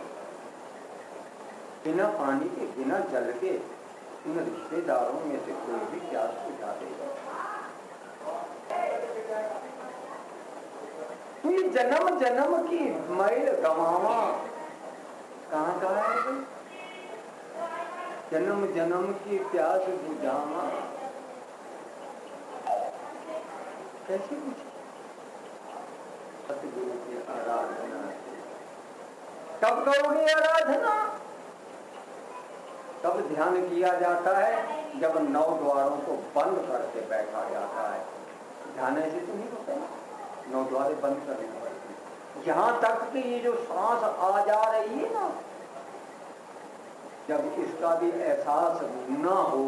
बिना पानी के, बिना जल के इन रिश्तेदारों में से कोई भी प्यास बुझा देगा? तो ये जन्म जन्म की मैल गवावा कहाँ कहाँ है? जन्म जन्म की प्यास बुझावा कैसे बुझे? सतगुरु की आराधना। कब करोगे आराधना? तब ध्यान किया जाता है जब 9 द्वारों को बंद करके बैठा जाता है। ध्यान ऐसे तो नहीं होता, 9 द्वारे बंद करने पड़ते। यहाँ तक कि ये जो सांस आ जा रही है ना, जब इसका भी एहसास न हो,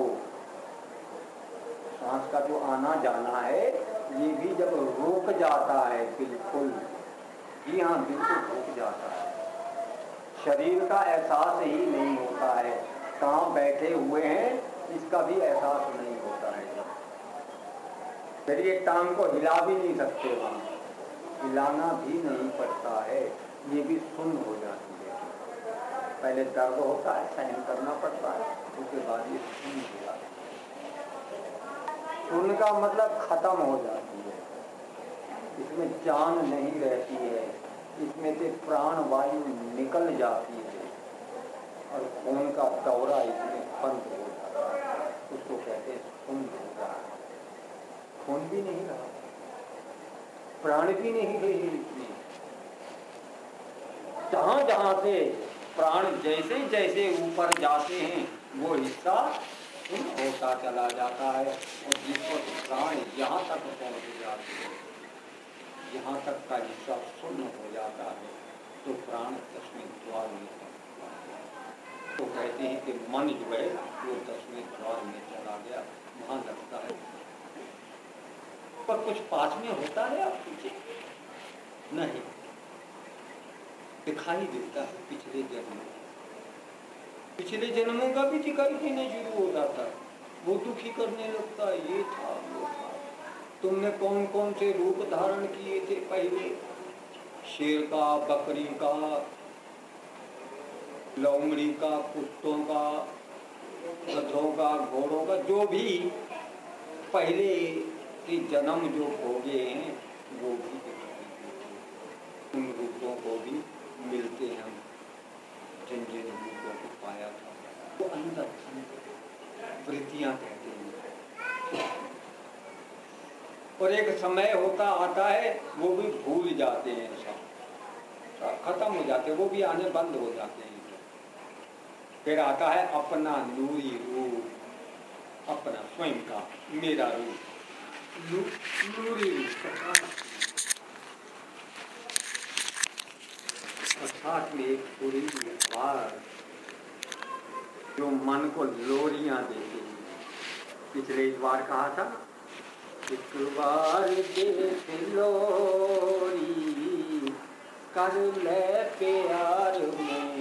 सांस का जो आना जाना है ये भी जब रुक जाता है बिल्कुल, जी हाँ बिल्कुल रुक जाता है, शरीर का एहसास ही नहीं होता है, कहाँ बैठे हुए हैं इसका भी एहसास नहीं होता है। फिर ये टांग को हिला भी नहीं सकते, वहाँ हिलाना भी नहीं पड़ता है, ये भी सुन्न हो जाती है। पहले दर्द होता है, सहन करना पड़ता है, उसके बाद ये सुन्न हो जाता है। सुन्न का मतलब खत्म हो जाती है, इसमें जान नहीं रहती है, इसमें से प्राण वायु निकल जाती है और खून का दौरा इसमें बंद हो जाता है, उसको कहते हैं सुन्न हो रहा है। खून भी नहीं रहा, प्राण भी नहीं रही इसमें। जहां जहां से प्राण जैसे जैसे ऊपर जाते हैं वो हिस्सा सुन्न होता चला जाता है, और जिस वक्त प्राण यहाँ तक पहुँच जाते हैं, यहाँ तक का हिस्सा सुन्न हो जाता है, तो प्राण 10वें द्वार में पहुँच जाता है। तो कहते हैं कि मन जो है वो 10वें द्वार में चला गया, वहाँ लगता है। पर कुछ पास में होता है आप पीछे नहीं दिखाई देता है। पिछले जन्मों का भी दिखाई देने शुरू हो जाता है, वो दुखी करने लगता है, ये था वो था, तुमने कौन कौन से रूप धारण किए थे पहले, शेर का, बकरी का, लोमड़ी का, कुत्तों का, गधों का, घोड़ों का, जो भी पहले के जन्म जो भोगे हैं वो भी उन रूपों को भी मिलते हैं। जिन जिन रूपों को पाया था वो अंदर वृत्तियां कहते हैं। और एक समय होता आता है वो भी भूल जाते हैं, सब खत्म हो जाते हैं, वो भी आने बंद हो जाते हैं। फिर आता है अपना नूरी रूप, अपना स्वयं का मेरा रूप, नूरी रूप। साथ में एक पूरी बार जो मन को लोरियां देती है। पिछले इस बार कहा था, एक बार देख लोरी कर ले प्यार में,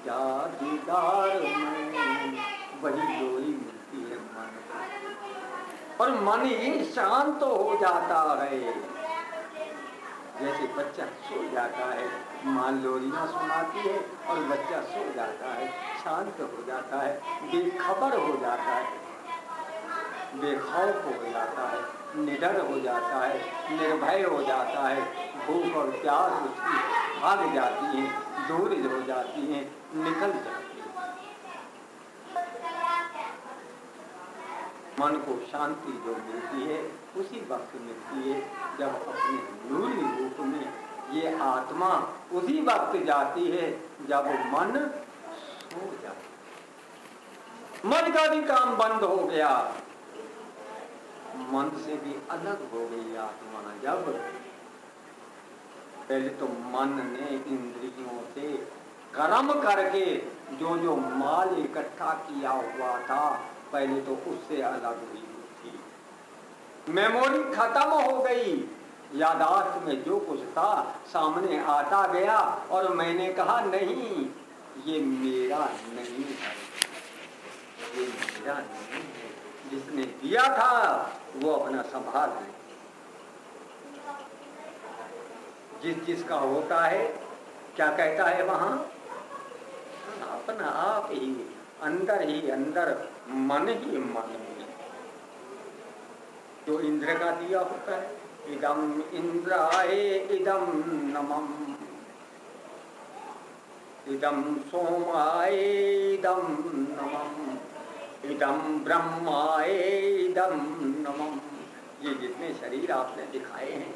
जागीदार में वही लोरी मिलती है मन को। और मन ही शांत हो जाता है। जैसे बच्चा सो जाता है, माँ लोरियां सुनाती है और बच्चा सो जाता है, शांत हो जाता है, बेखबर हो जाता है, बेखौफ हो जाता है, निडर हो जाता है, निर्भय हो जाता है। भूख और प्यास उसकी भाग जाती है, दूर हो जाती है, निकल जाती है। मन को शांति जो मिलती है उसी वक्त मिलती है जब अपने नूरी रूप में ये आत्मा उसी वक्त जाती है जब मन सो जाता। मन का भी काम बंद हो गया, मन से भी अलग हो गई आत्मा। जब पहले तो मन ने इंद्रियों से कर्म करके जो जो माल इकट्ठा किया हुआ था, पहले तो उससे अलग हुई थी। मेमोरी खत्म हो गई, यादाश्त में जो कुछ था सामने आता गया और मैंने कहा नहीं, ये मेरा नहीं है, ये मेरा नहीं है। जिसने दिया था वो अपना संभाल ले। जिस जिसका होता है क्या कहता है वहां, अपना आप ही अंदर मन ही मन में जो इंद्र का दिया होता है। इदम इंद्राय इदम नमः, इदम सोमाय इदम नमः, इदम ब्रह्माय इदम नमः। ये जितने शरीर आपने दिखाए हैं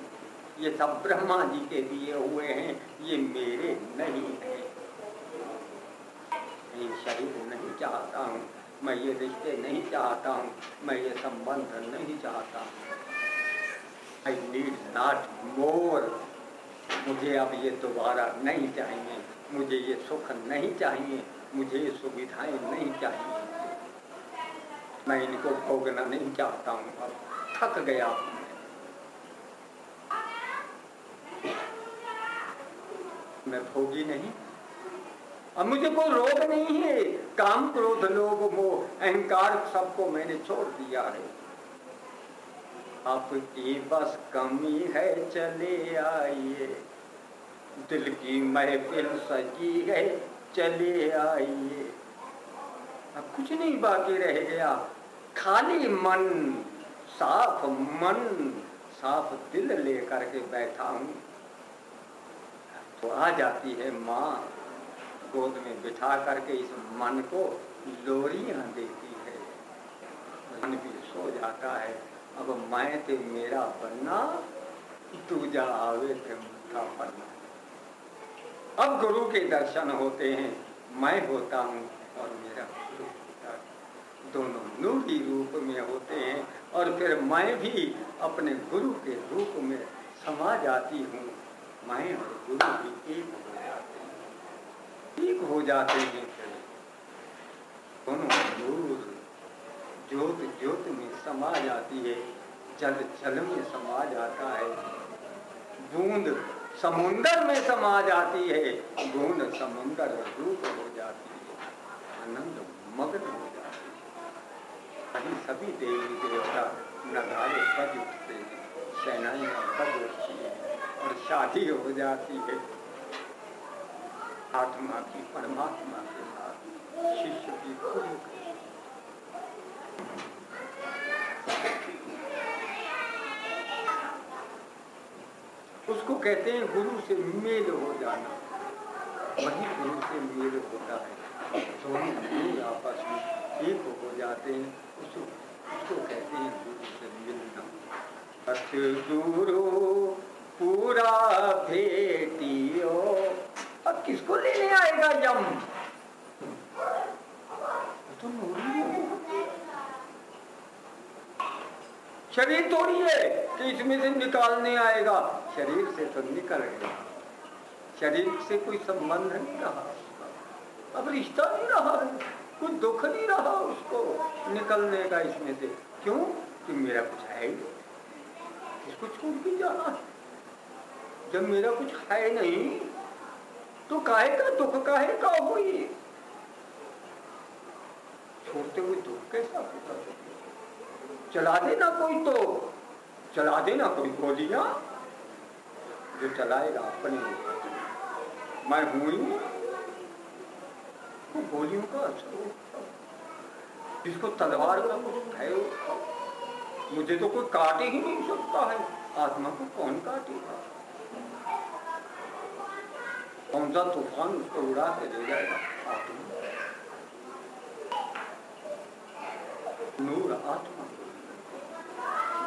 ये सब ब्रह्मा जी के दिए हुए हैं, ये मेरे नहीं है। मैं ये शरीर नहीं चाहता हूँ, मैं ये रिश्ते नहीं चाहता हूँ, मैं ये संबंध नहीं चाहता हूँ। I need not more। मुझे अब ये दोबारा नहीं चाहिए, मुझे ये सुख नहीं चाहिए, मुझे ये सुविधाएं नहीं चाहिए, मैं इनको भोगना नहीं चाहता हूँ, अब थक गया हूँ। मैं भोगी नहीं, अब मुझे कोई रोग नहीं है। काम क्रोध लोभ मोह अहंकार सबको मैंने छोड़ दिया है। आपकी बस कमी है चले आइए, दिल की महफिल सजी है चले आइए। अब कुछ नहीं बाकी रह गया, खाली मन, साफ दिल लेकर के बैठा हूँ। तो आ जाती है माँ, गोद में बिठा करके इस मन को लोरियां देती है, मन भी सो जाता है। अब मैं ते मेरा बनना, दूजा आवे थे मुझका बनना। अब गुरु के दर्शन होते हैं, मैं होता हूँ और मेरा गुरु होता है, दोनों नूरी रूप में होते हैं। और फिर मैं भी अपने गुरु के रूप में समा जाती हूँ। मैं और गुरु भी एक हो जाते हैं। फिर दोनों नूर ज्योत ज्योत में समा जाती है, जल जल में समा जाता है, बूंद समुंदर में समा जाती है, बूंद समुंदर रूप हो जाती है, आनंद मग्न हो जाती है। सभी देवी देवता नगारे बज उठते हैं, सेनाएं बज उठती है। और शादी हो जाती है आत्मा की परमात्मा के साथ, शिष्य की गुरु के। उसको कहते हैं गुरु से मेल हो जाना, वही गुरु से मेल होता है। दोनों गुरु आपस में एक हो जाते हैं, उसको कहते हैं गुरु से मिलना। सतगुरु पूरा भेटियो, अब किसको लेने आएगा यम? तो शरीर थोड़ी है कि इसमें से निकालने आएगा, शरीर से तो निकल गया, शरीर से कोई संबंध नहीं रहा उसका, अब रिश्ता नहीं रहा, कुछ दुख नहीं रहा उसको निकलने का इसमें से। क्यों? कि मेरा कुछ है ही, इसको छोड़ के जाना है। जब मेरा कुछ है नहीं तो काहे का दुख, काहे का हुई? छोड़ते हुए दुख कैसा होता? चला देना कोई, तो चला देना कोई गोलियां, जो चलाएगा अपने मैं हूं ही, वो गोलियों का असर होता। जिसको तलवार का कुछ है, मुझे तो कोई काट ही नहीं सकता है, आत्मा को कौन काटेगा? कौन सा तूफान उसको उड़ा के ले जाएगा? आत्मा, नूर आत्मा,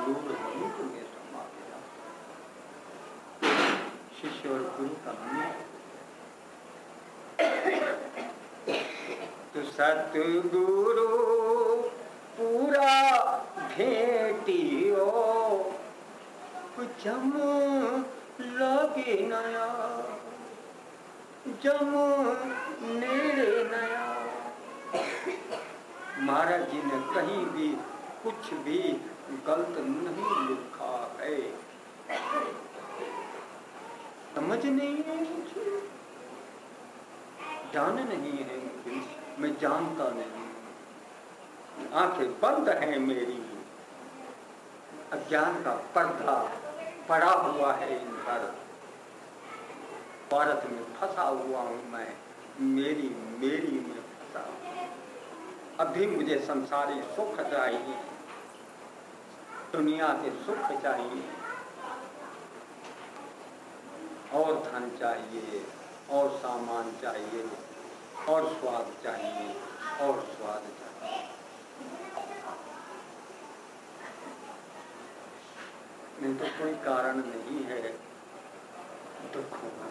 नूर रूप में समा गया। शिष्य और गुरु का मिलन। तो सतगुरु पूरा भेटियो, जम लगे नया, जम नेड़े नया। महाराज जी ने कहीं भी कुछ भी गलत नहीं लिखा है, समझ नहीं है मुझे, जान नहीं है मुझे, मैं जानता नहीं, आंखें बंद हैं मेरी, अज्ञान का पर्दा पड़ा हुआ है इन पर, भारत में फंसा हुआ हूं मैं, मेरी मेरी में फंसा हूं। अभी मुझे संसारी सुख चाहिए, दुनिया के सुख चाहिए, और धन चाहिए, और सामान चाहिए, और स्वाद चाहिए, और स्वाद चाहिए। नहीं तो कोई कारण नहीं है दुखों का,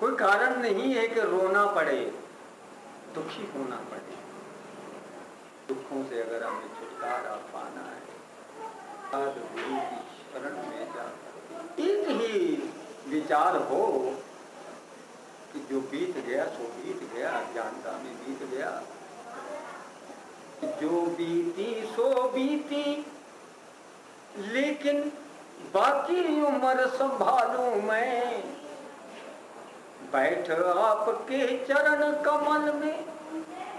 कोई कारण नहीं है कि रोना पड़े, दुखी होना पड़े। दुखों से अगर हमें छुटकारा पाना है, गुरु की शरण में जाकर एक ही विचार हो कि जो बीत गया सो बीत गया, अज्ञानता में बीत गया, जो बीती सो बीती, लेकिन बाकी उम्र संभालूं मैं, बैठ आपके चरण कमल में,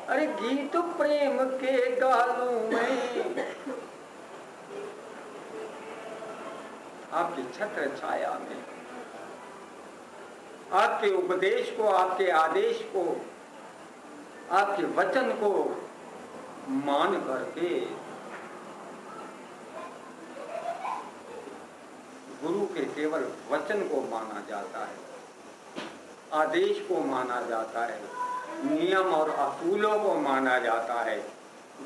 अरे गीत प्रेम के गालूं मैं, आपकी छत्र छाया में, आपके उपदेश को, आपके आदेश को, आपके वचन को मान करके, गुरु के केवल वचन को माना जाता है, आदेश को माना जाता है, नियम और असूलों को माना जाता है।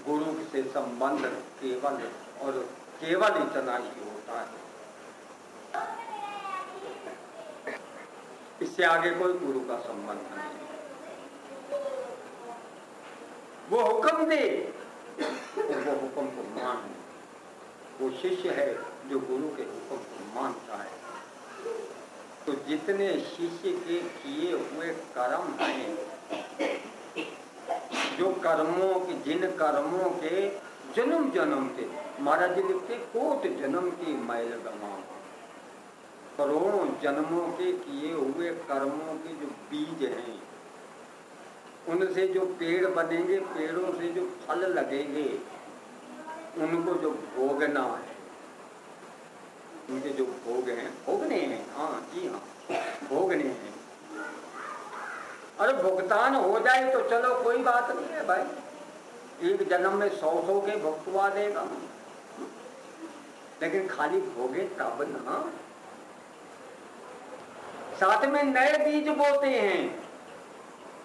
गुरु से संबंध केवल और केवल इतना ही होता है, इससे आगे कोई गुरु का संबंध नहीं। वो हुक्म दे और वो हुक्म को मान, वो शिष्य है जो गुरु के हुक्म को मानता है। तो जितने शिष्य के किए हुए कर्म हैं, जो कर्मों के, जिन कर्मों के जन्म जन्म के, महाराज जी लिखते कोट जन्म की मैल गमा, करोड़ों जन्मों के किए हुए कर्मों के जो बीज हैं, उनसे जो पेड़ बनेंगे, पेड़ों से जो फल लगेंगे, उनको जो भोगना है, उनके जो भोग हैं, भोगने हैं, हाँ जी हाँ, भोगने हैं। अरे भुगतान हो जाए तो चलो कोई बात नहीं है भाई, एक जन्म में 100 के भुगतवा देगा, लेकिन खाली भोगे तब ना। साथ में नए बीज बोते हैं।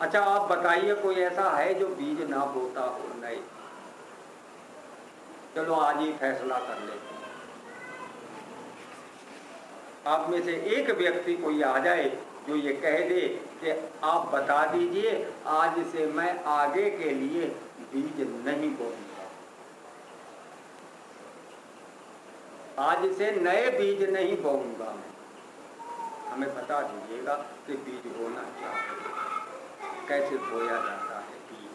अच्छा आप बताइए कोई ऐसा है जो बीज ना बोता हो नए? चलो आज ही फैसला कर लेते हैं। आप में से एक व्यक्ति कोई आ जाए जो ये कह दे कि आप बता दीजिए आज से मैं आगे के लिए बीज नहीं बोऊंगा, आज से नए बीज नहीं बोऊंगा मैं। हमें बता दीजिएगा कि बीज बोना क्या है, कैसे बोया जाता है बीज।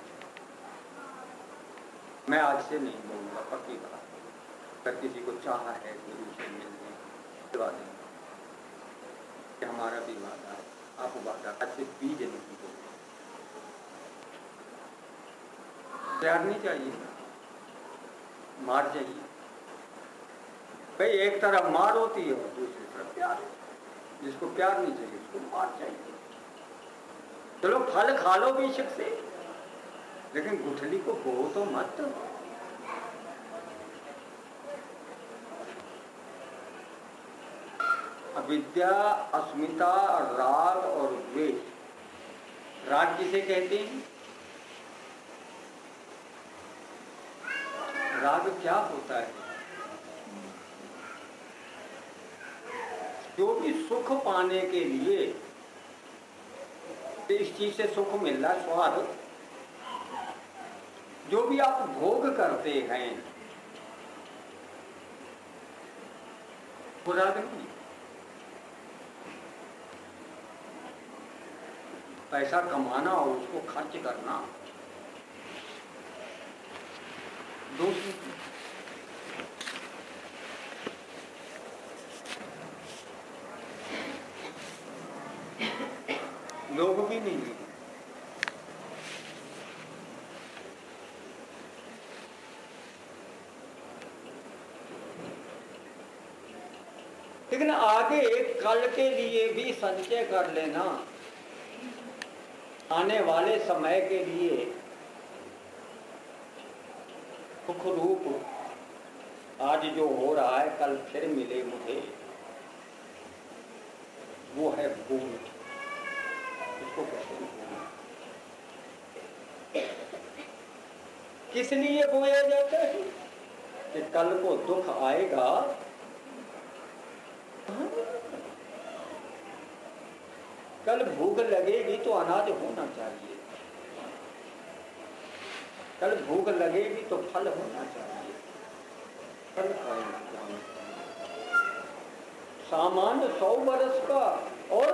मैं आज से नहीं बोऊंगा, पक्की बात। अगर किसी को चाहा है गुरु से मिलने, दिवा देंगे कि हमारा भी वादा है, आप वादा आज से बीज नहीं बोलते। प्यार नहीं चाहिए, मार चाहिए भाई। एक तरफ मार होती है और दूसरी तरफ प्यार। जिसको प्यार नहीं चाहिए उसको मार चाहिए। चलो फल खा लो बेशक से, लेकिन गुठली को बो तो मत। अविद्या, अस्मिता, राग और द्वेष। राग किसे कहते हैं? राग क्या होता है? जो भी सुख पाने के लिए, इस चीज से सुख मिल रहा, स्वाद, जो भी आप भोग करते हैं वो राग नहीं। पैसा कमाना और उसको खर्च करना दूसरी। लोग भी नहीं है। लेकिन आगे कल के लिए भी संचय कर लेना, आने वाले समय के लिए सुख रूप आज जो हो रहा है कल फिर मिले मुझे, वो है भूल। इसको कहते हैं भूल। किस लिए बोया जाता है? कि कल को दुख आएगा, कल भूख लगेगी तो अनाज होना चाहिए, कल भूख लगेगी तो फल होना चाहिए। फल सामान्य 100 वर्ष का और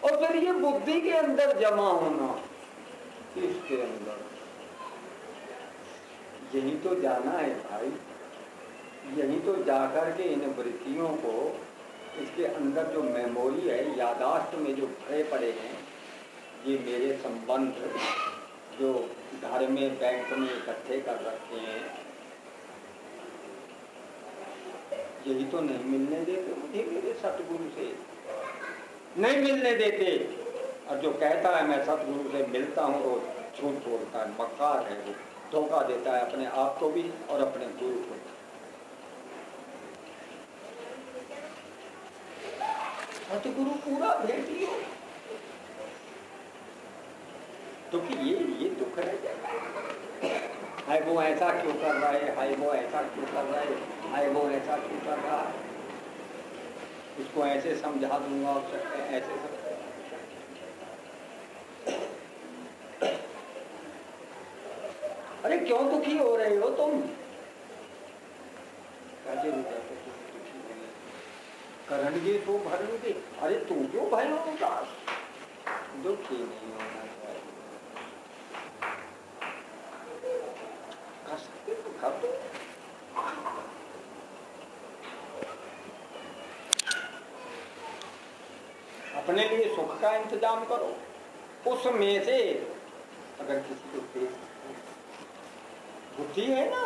फिर ये बुद्धि के अंदर जमा होना, इसके अंदर यही तो जाना है भाई। यही तो जाकर के इन वृत्तियों को, इसके अंदर जो मेमोरी है, यादाश्त में जो भरे पड़े हैं, ये मेरे संबंध जो घर में बैंक में इकट्ठे कर रखे हैं, यही तो नहीं मिलने देते मुझे मेरे सतगुरु से, नहीं मिलने देते। और जो कहता है मैं सतगुरु से मिलता हूँ वो झूठ बोलता है, मक्कार है, वो धोखा देता है अपने आप को भी और अपने गुरु को। सतगुरु पूरा भेटी हो तो कि ये दुख रह जाए, हाय वो ऐसा क्यों कर रहा है, हाय वो ऐसा क्यों कर रहा है, हाय वो ऐसा क्यों कर रहा है, इसको ऐसे समझा दूंगा, ऐसे सब। अरे क्यों दुखी हो रहे हो तुम? करेंगे तो भरेंगे। अरे तू क्यों भाई हो उदास? दुखी नहीं होना चाहिए। कर सकते तो कर दो। अपने लिए सुख का इंतजाम करो, उसमें से अगर किसी को तेज बुद्धि है ना,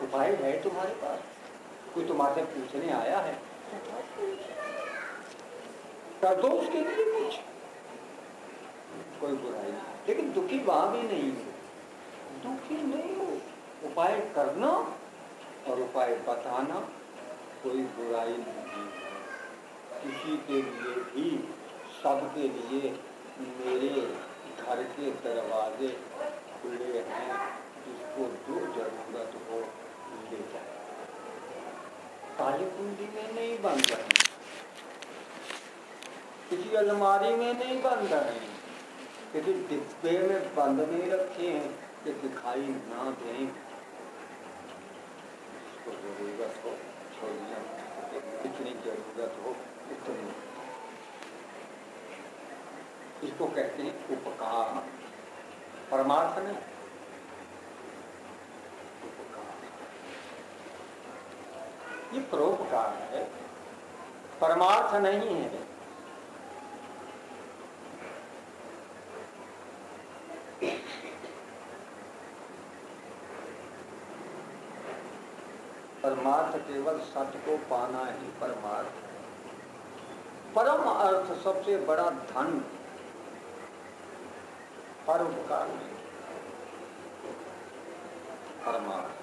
उपाय है तुम्हारे पास, कोई तुम्हारे पूछने आया है, कर दो उसके लिए कुछ, कोई बुराई नहीं। लेकिन दुखी वहां भी नहीं हो, दुखी नहीं हो, उपाय करना और उपाय बताना कोई बुराई नहीं है। किसी के लिए भी, सबके लिए मेरे घर के दरवाजे खुले हैं, जिसको जो जरूरत हो ले जाए। काली कुंडी में नहीं बंद रहे, किसी अलमारी में नहीं बंद रहे, किसी डिब्बे में बंद नहीं रखे हैं कि दिखाई ना दें। इसको जरूरत हो छोड़िए, कितनी जरूरत हो इतनी। इसको कहते हैं उपकार, परमार्थ नहीं, उपकार। ये परोपकार है, परमार्थ नहीं है। परमार्थ केवल सत्य को पाना ही परमार्थ। परम अर्थ सबसे बड़ा धन परोपकार नहीं, परमार्थ।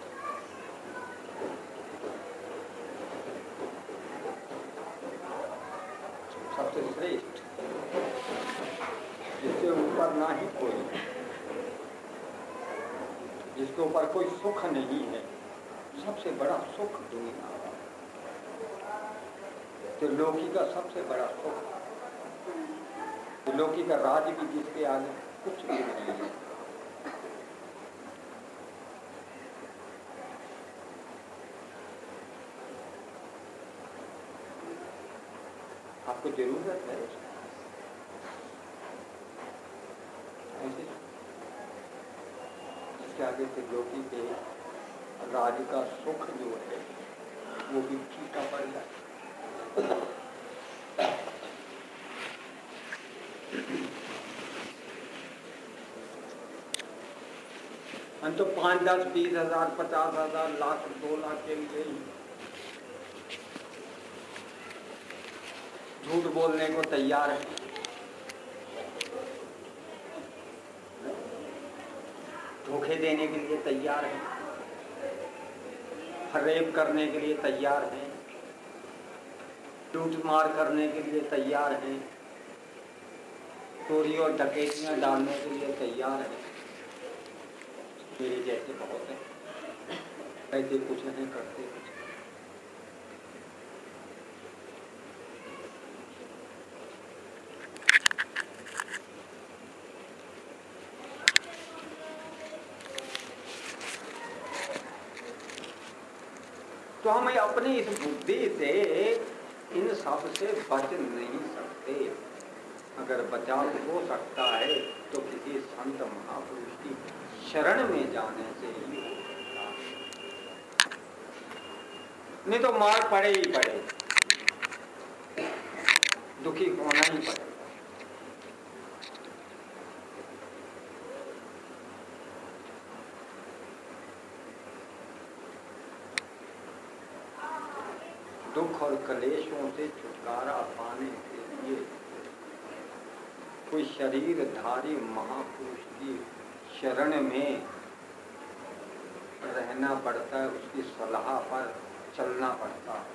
सबसे श्रेष्ठ, जिसके ऊपर ना ही कोई, जिसके ऊपर कोई सुख नहीं है, सबसे बड़ा सुख दुनिया का, त्रिलोकी का सबसे बड़ा सुख, त्रिलोकी का राज भी जिसके आगे कुछ भी नहीं है। आपको जरूरत है ऐसे, इसके आगे त्रिलोकी के राज का सुख जो है वो भी फीका पड़ जाए। हम तो 5, 10, 20 हजार, 50 हजार, लाख, 2 लाख के लिए झूठ बोलने को तैयार है, धोखे देने के लिए तैयार है, रेप करने के लिए तैयार हैं, लूट मार करने के लिए तैयार हैं, चोरी और डकैतियां डालने के लिए तैयार हैं। मेरे जैसे बहुत हैं, ऐसे कुछ नहीं करते कुछ। तो हम अपनी इस बुद्धि से इन सब से बच नहीं सकते। अगर बचाव हो सकता है तो किसी संत महापुरुष की शरण में जाने से ही हो सकता है, नहीं तो मार पड़े ही पड़े, दुखी होना ही पड़ेगा। दुख और कलेशों से छुटकारा पाने के लिए कोई शरीरधारी महापुरुष की शरण में रहना पड़ता है, उसकी सलाह पर चलना पड़ता है।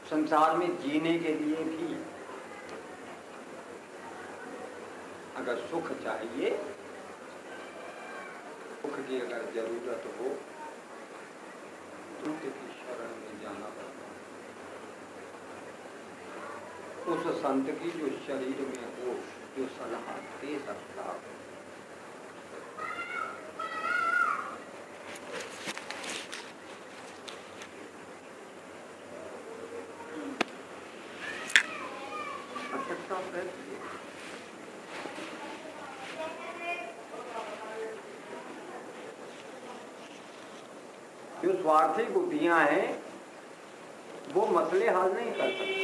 संसार में जीने के लिए भी अगर सुख चाहिए, सुख की अगर जरूरत हो तो किसी शरण में जाना पड़ता है, उस संत की जो शरीर में हो, जो सलाह दे सकता है। आवश्यकता है जो स्वार्थी बुद्धियां हैं वो मसले हल नहीं कर सकती।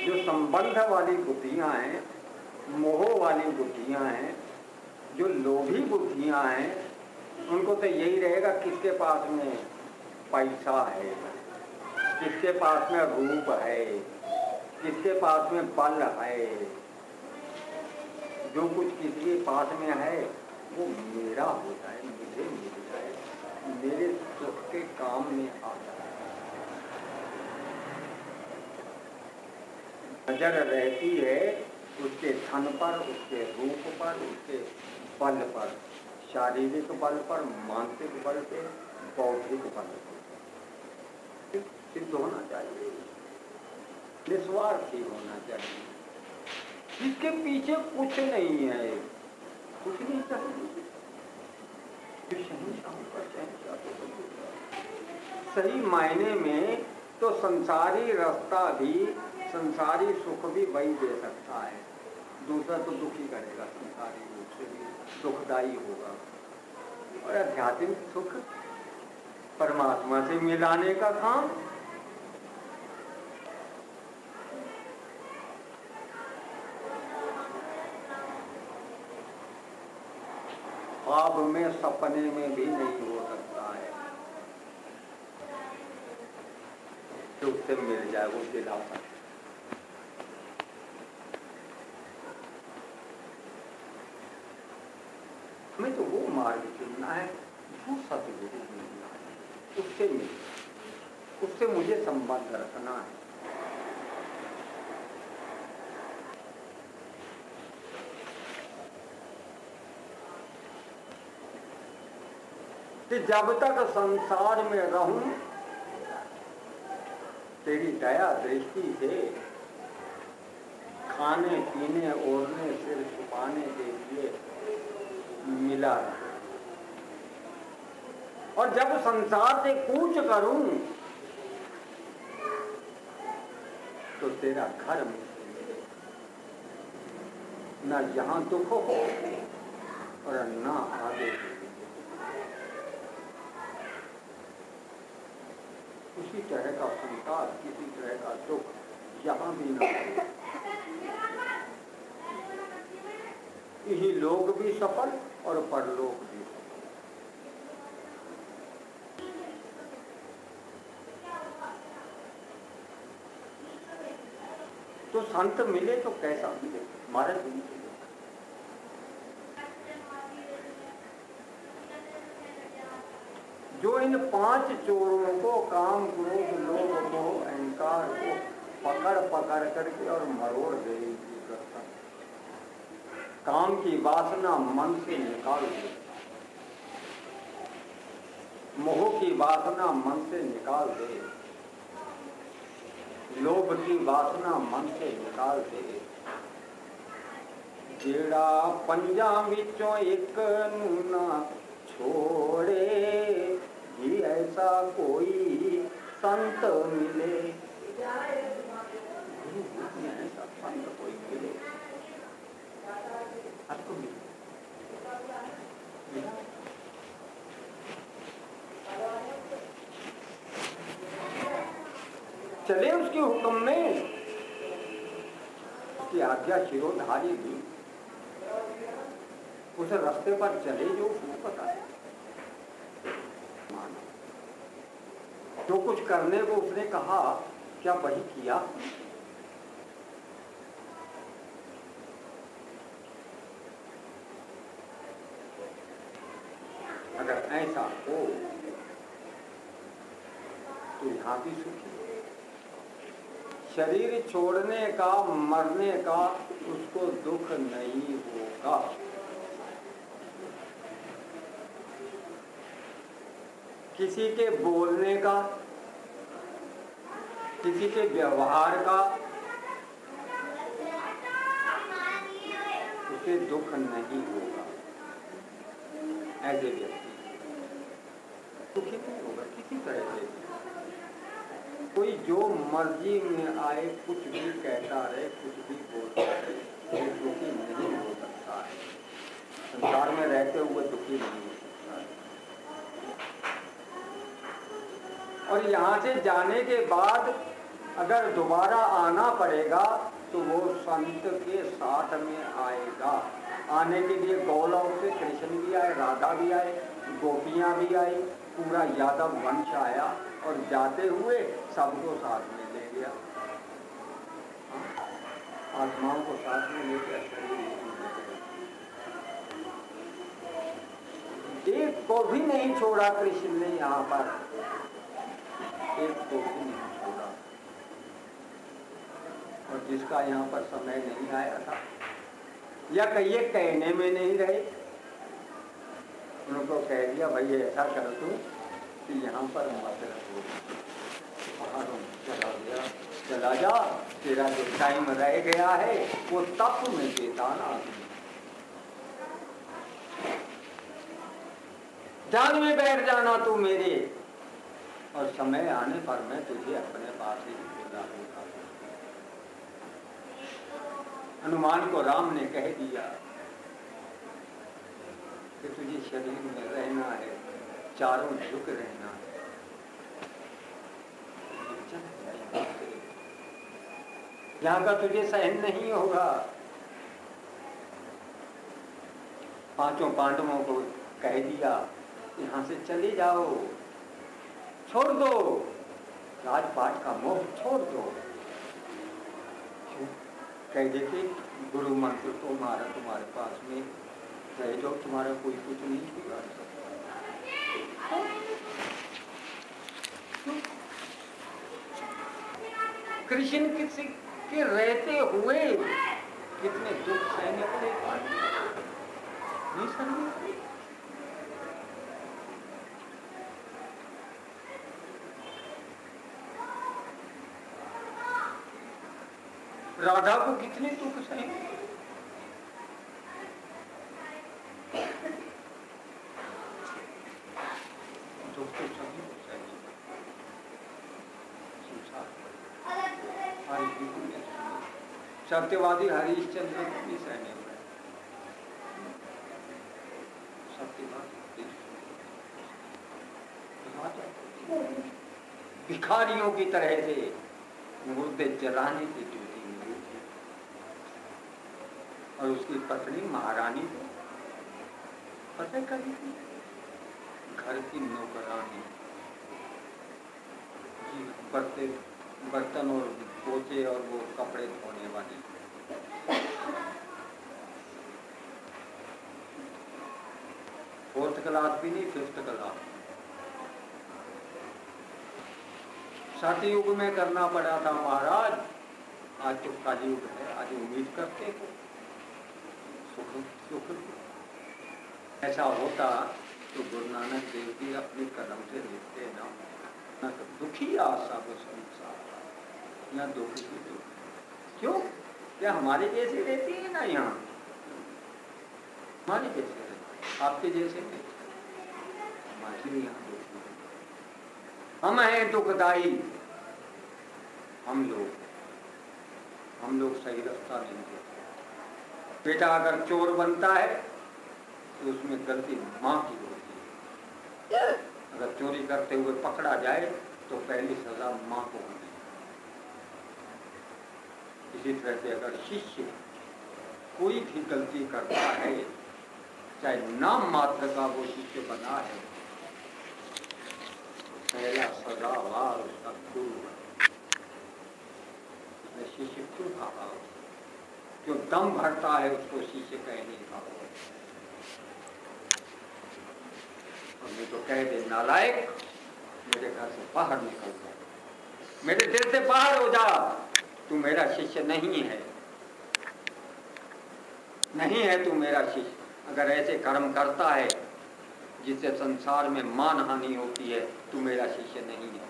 जो संबंध वाली बुद्धियां हैं, मोह वाली बुद्धियां हैं, जो लोभी बुद्धियां हैं, उनको तो यही रहेगा किसके पास में पैसा है, किसके पास में रूप है, किसके पास में बल है। जो कुछ किसी के पास में है वो मेरा हो जाए, मुझे मिल जाए, मेरे सुख के काम में आ जाए। नजर रहती है उसके धन पर, उसके रूप पर, उसके बल पर, शारीरिक बल पर, मानसिक बल पे, बौद्धिक बल पर। सिद्ध होना चाहिए, निस्वार्थी होना चाहिए, जिसके पीछे कुछ नहीं है, कुछ नहीं चाहिए। सही मायने में तो संसारी रास्ता भी, संसारी सुख भी वही दे सकता है। दूसरा तो दुखी करेगा, संसारी रूप से भी दुखदायी होगा। और आध्यात्मिक सुख परमात्मा से मिलाने का काम। ख्वाब में, सपने में भी नहीं हो सकता है। जो उससे मिल जाए वो दिला सकता। हमें तो वो मार्ग चुनना है जो सतगुरु मिलना है, उससे मिल, उससे मुझे संबंध रखना है। कि जब तक संसार में रहूं तेरी दया दृष्टि से खाने पीने ओढ़ने सिर छुपाने के लिए मिला रहे। और जब संसार से कूच करूं तो तेरा घर मुझसे मिले, न यहां दुख हो और न आगे। किसी तरह का संताप, किसी तरह का दुख यहाँ भी ना हो। यही लोग भी सफल और परलोक भी सफल। तो संत मिले तो कैसा मिले, महाराज मिले। जो इन 5 चोरों को, काम, क्रोध, लोभ, मोह, अहंकार को पकड़ पकड़ करके और मरोड़ दे। काम की वासना मन से निकाल दे, मोह की वासना मन से निकाल दे, लोभ की वासना मन से निकाल दे। जेड़ा पंजा विचों एक नूना छोड़े, ही ऐसा कोई संत मिले। ऐसा संत कोई मिले, आपको मिले। चले उसके हुक्म में, उसकी आज्ञा शिरोधारी दी, उस रास्ते पर चले जो उसने बताया। जो कुछ करने को उसने कहा क्या वही किया? अगर ऐसा हो तो यहां भी सुखी। शरीर छोड़ने का, मरने का उसको दुख नहीं होगा। किसी के बोलने का, किसी के व्यवहार का उसे दुख नहीं होगा। ऐसे व्यक्ति दुखी नहीं होगा किसी तरह से। कोई जो मर्जी में आए कुछ भी कहता रहे, कुछ भी बोलता रहे, वो दुखी नहीं हो सकता है। संसार में रहते हुए दुखी नहीं हो सकता है। और यहाँ से जाने के बाद अगर दोबारा आना पड़ेगा तो वो संत के साथ में आएगा। आने के लिए गौलव से कृष्ण भी आए, राधा भी आए, गोपियां भी आई, पूरा यादव वंश आया और जाते हुए सबको साथ में ले गया। आत्माओं को साथ में लेकर एक को भी नहीं छोड़ा कृष्ण ने यहाँ पर, एक को भी नहीं छोड़ा। और जिसका यहाँ पर समय नहीं आया था या कहिए कहने में नहीं रहे, उनको कह दिया भाई ऐसा कर दूं कि यहाँ पर मत रहो, पहाड़ों चला गया, चला जा, तेरा जो टाइम रह गया है वो तप में बेदाना ध्यान में बैठ जाना तू मेरे, और समय आने पर मैं तुझे अपने पास ही बुला लूंगा। हनुमान को राम ने कह दिया कि तुझे शरीर में रहना है, चारों झुक रहना है, यहाँ का तुझे सहन नहीं होगा। पांचों पांडवों को कह दिया यहाँ से चले जाओ, छोड़ दो राजपाट का मोह, छोड़ दो। कह देते गुरु मंत्र तो तुम्हारे पास में रह जाओ, तुम्हारा कोई कुछ नहीं बिगाड़ सकता। कृष्ण किसी के रहते हुए कितने दुख सहने पड़े, नहीं सहने। राधा को कितने दुख सहे, दुख तो सभी को सहे। सत्यवादी हरिश्चंद्र को भी सहने हुए, सत्यवादी भिखारियों की तरह से मुर्दे जलाने की ड्यूटी मिली थी। और उसकी पत्नी महारानी को पता करी थी, घर की नौकरानी, बर्तन और पोछे और वो कपड़े धोने वाली। फोर्थ क्लास भी नहीं, फिफ्थ क्लास। सतयुग में करना पड़ा था महाराज, आज तो कलयुग है, आज उम्मीद करते हो सुख। ऐसा होता तो गुरु नानक देव जी अपने कलम से लिखते ना, दुखी आशा को संसार या दुख ही दुख। क्यों? क्या हमारे जैसे रहती है ना, यहाँ हमारे जैसे रहते, आपके जैसे नहीं, हमारे यहाँ दुखी। हम हैं दुखदाई, हम लोग सही रास्ता नहीं देते। बेटा अगर चोर बनता है तो उसमें गलती माँ की होती है, अगर चोरी करते हुए पकड़ा जाए तो पहली सजा माँ को होगी। इसी तरह से अगर शिष्य कोई भी गलती करता है, चाहे नाम मात्र का वो शिष्य बना है, पहला सजावार उसका गुरु। शिष्य क्यों कहा, क्यों दम भरता है उसको शिष्य कहने का। और मैं तो कह दे नालायक, मेरे घर से बाहर निकल जा, मेरे दिल से बाहर हो जा, तू मेरा शिष्य नहीं है, नहीं है तू मेरा शिष्य। अगर ऐसे कर्म करता है जिससे संसार में मान हानि होती है, तू मेरा शिष्य नहीं है।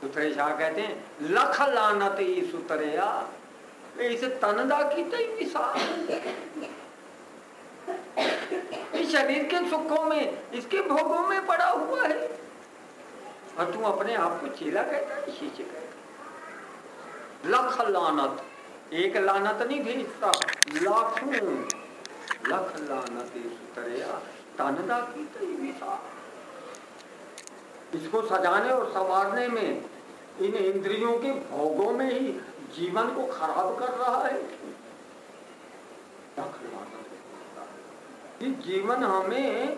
सुतरे शाह कहते हैं लख लानत ई सुतरेया, इसे तनदा की तई विशाल। इस शरीर के सुखों में, इसके भोगों में पड़ा हुआ है, और तू अपने आप को चेला कहता है, शिष्य कहता। लख लानत, एक लानत नहीं भेजता, लाखों लख लानत ई सुतरेया, तनदा की तई विशाल। इसको सजाने और संवारने में इन इंद्रियों के भोगों में ही जीवन को खराब कर रहा है। कि जीवन हमें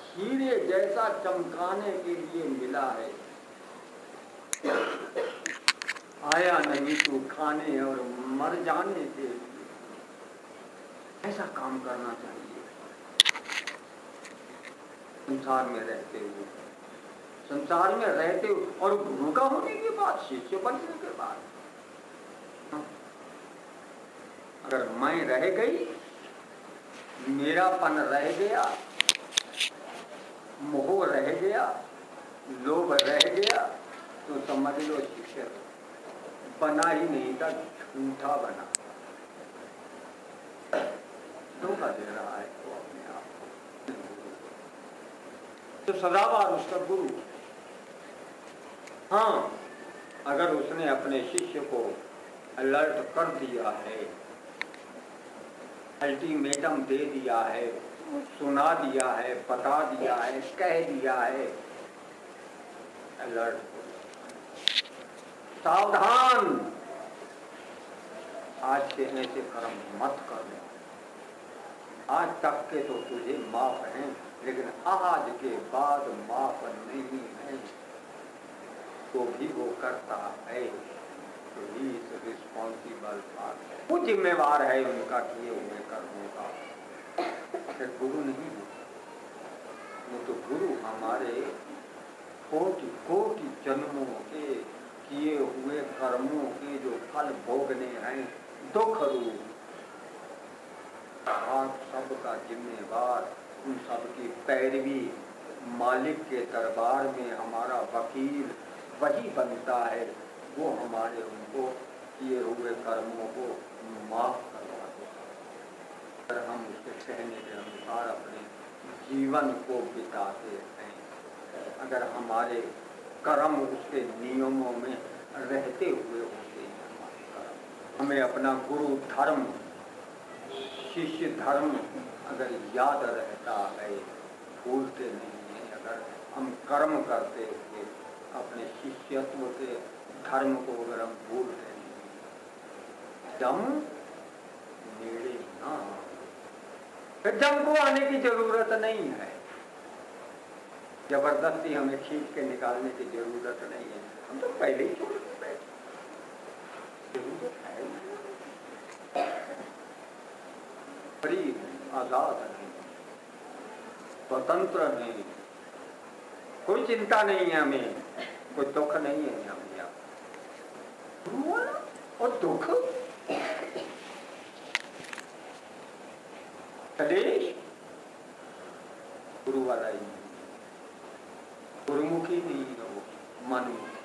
हीरे जैसा चमकाने के लिए मिला है, आया नहीं तू खाने और मर जाने के लिए। ऐसा काम करना चाहिए संसार में रहते हुए, संसार में रहते हुए और गुरु का होने के बाद, शिष्य बनने के बाद। अगर मैं रह गई, मेरापन रह गया, मोह रह गया, लोभ रह गया, तो समझ लो शिष्य बना ही नहीं था, झूठा बना, धोखा दे रहा है वो अपने आप को। तो सदाबार उसका गुरु। हाँ, अगर उसने अपने शिष्य को अलर्ट कर दिया है, अल्टीमेटम दे दिया है, सुना दिया है, बता दिया है, कह दिया है, अलर्ट, सावधान, आज से ऐसे कर्म मत करना। आज तक के तो तुझे माफ हैं, लेकिन आज के बाद माफ नहीं है। तो भी वो करता है, तो ही रिस्पॉन्सिबल पार्ट है, वो जिम्मेवार है उनका किए हुए कर्मों का। गुरु नहीं है वो, तो गुरु हमारे कोटि कोटि जन्मों के किए हुए कर्मों के जो फल भोगने हैं, दुख रूप, आप सबका जिम्मेवार, उन सबकी पैरवी मालिक के दरबार में हमारा वकील वही बनता है। वो हमारे उनको किए हुए कर्मों को माफ करवा देता है, अगर हम उसके कहने के अनुसार अपने जीवन को बिताते हैं, अगर हमारे कर्म उसके नियमों में रहते हुए होते हैं। हमारे कर्म, हमें अपना गुरु धर्म, शिष्य धर्म अगर याद रहता है, भूलते नहीं है। अगर हम कर्म करते हुए अपने शिष्यत्व के धर्म को अगर हम भूलते नहीं, दम नेड़े ना, फिर दम को आने की जरूरत नहीं है, जबरदस्ती हमें खींच के निकालने की जरूरत नहीं है। हम तो पहले ही छोड़ के बैठे, जरूरत है, फ्री, आजाद नहीं, स्वतंत्र नहीं, कोई चिंता नहीं है हमें, कोई दुख नहीं है हमें। और दुख, कलेश, गुरु वाला ही नहीं, गुरुमुखी नहीं है वो, मनमुखी।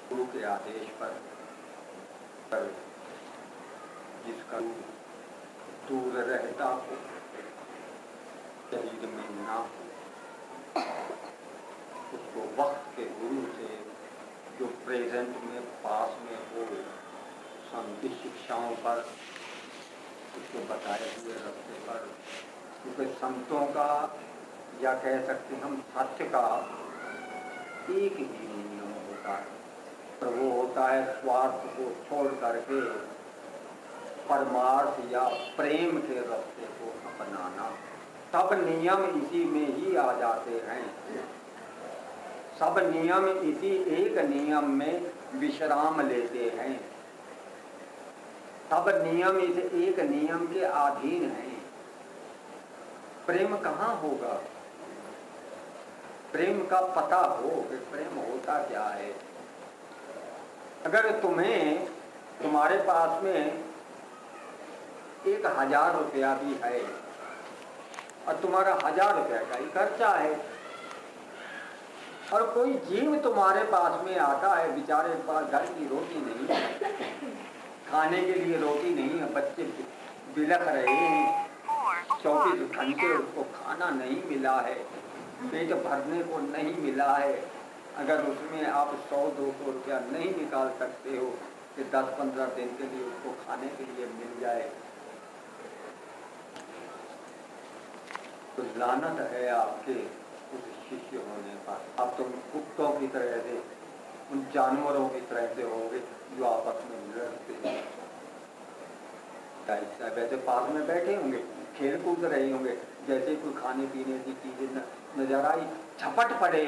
गुरु के आदेश पर जिसका दूर रहता हो, शरीर में ना हो, उसको वक्त के गुरु से जो प्रेजेंट में पास में हो, संत शिक्षाओं पर, उसको बताए हुए रास्ते पर, क्योंकि संतों का या कह सकते हम सत्य का एक ही नियम होता है, पर वो होता है स्वार्थ को छोड़ करके परमार्थ या प्रेम के रास्ते को अपनाना। सब नियम इसी में ही आ जाते हैं, सब नियम इसी एक नियम में विश्राम लेते हैं, सब नियम इस एक नियम के अधीन हैं। प्रेम कहाँ होगा? प्रेम का पता हो कि प्रेम होता क्या है। अगर तुम्हारे पास में 1000 रुपया भी है और तुम्हारा 1000 रुपया का ही खर्चा है, और कोई जीव तुम्हारे पास में आता है, बेचारे के पास घर की रोटी नहीं है, खाने के लिए रोटी नहीं है, बच्चे बिलख रहे हैं, 24 घंटे उसको खाना नहीं मिला है, पेट भरने को नहीं मिला है। अगर उसमें आप 100-200 रुपया नहीं निकाल सकते हो कि 10-15 दिन के लिए उसको खाने के लिए मिल जाए, तो लानत है आपके उस शिष्य होने पर अब तुम कुत्तों की तरह से, उन जानवरों की तरह से होगे जो आपस में लड़ते हैं। वैसे पास में बैठे होंगे, खेल कूद रहे होंगे, जैसे कोई खाने पीने की चीजें नजर आई, झपट पड़े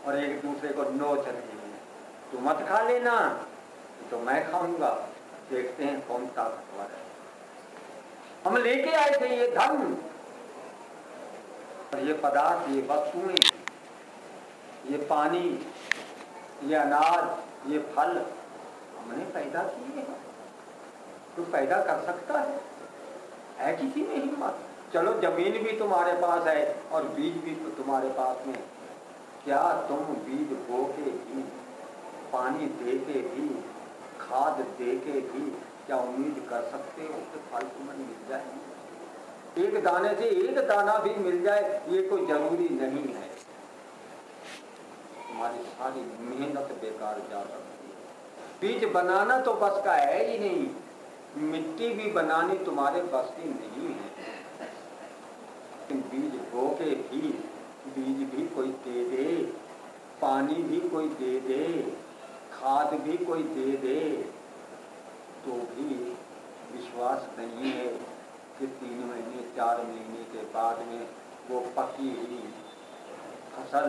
और एक दूसरे को नोच रहे हैं, तू मत खा लेना तो मैं खाऊंगा, देखते हैं कौन ताकतवर है। हम लेके आए थे ये धन और ये पदार्थ, ये वस्तुएं, ये पानी, ये अनाज, ये फल हमने पैदा किए हैं। तू पैदा कर सकता है किसी में हिम्मत? चलो जमीन भी तुम्हारे पास है और बीज भी तुम्हारे पास में, क्या तुम बीज बो के भी, पानी दे के भी, खाद दे के भी क्या उम्मीद कर सकते हो कि फल तुम्हें मिल जाए? एक दाने से एक दाना भी मिल जाए ये कोई जरूरी नहीं है। तुम्हारी सारी मेहनत बेकार जा सकती है। बीज बनाना तो बस का है ही नहीं, मिट्टी भी बनानी तुम्हारे बस की नहीं है। लेकिन बीज बो के भी, बीज भी कोई दे दे, पानी भी कोई दे दे, खाद भी कोई दे दे, तो भी विश्वास नहीं है कि 3 महीने 4 महीने के बाद में वो पकी हुई फसल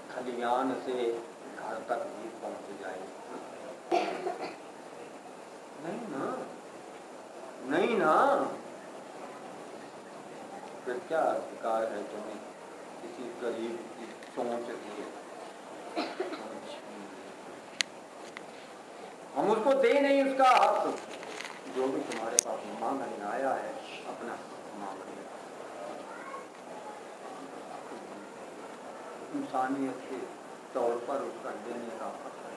खलियान से घर तक भी पहुंच जाए। नहीं ना, नहीं ना। फिर क्या अधिकार है तुम्हें किसी गरीब की सोच दिए? हम उसको दे नहीं उसका हक। जो भी तुम्हारे पास मांगने आया है अपना मांग ले। इंसानियत के तौर पर उसका देने का हक है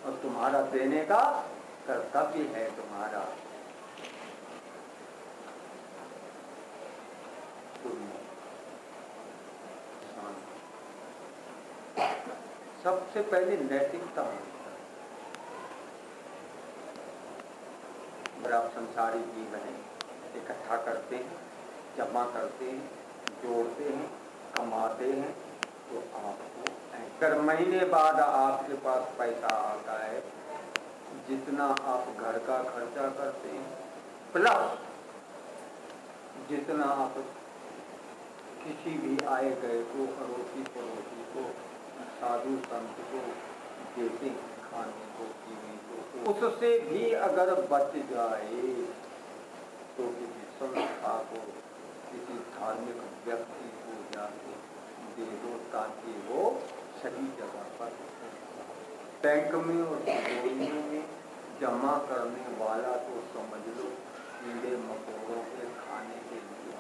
और तुम्हारा देने का कर्तव्य है तुम्हारा। सबसे पहले नैतिकता होनी चाहिए। आप संसारी जीवन इकट्ठा करते हैं, जमा करते हैं, जोड़ते हैं, कमाते हैं, तो आपको अगर महीने बाद आपके पास पैसा आता है, जितना आप घर का खर्चा करते हैं प्लस जितना आप किसी भी आए गए को, अड़ोसी पड़ोसी को, साधु संत को देते हैं खाने को, पीने को, उससे भी अगर बच जाए तो किसी संस्था को, किसी धार्मिक व्यक्ति को जाके दे दो ताकि वो सही जगह पर बैंक में और तिजोरियों में जमा करने वाला तो समझ लो कीड़े मकोड़ों के खाने के लिए।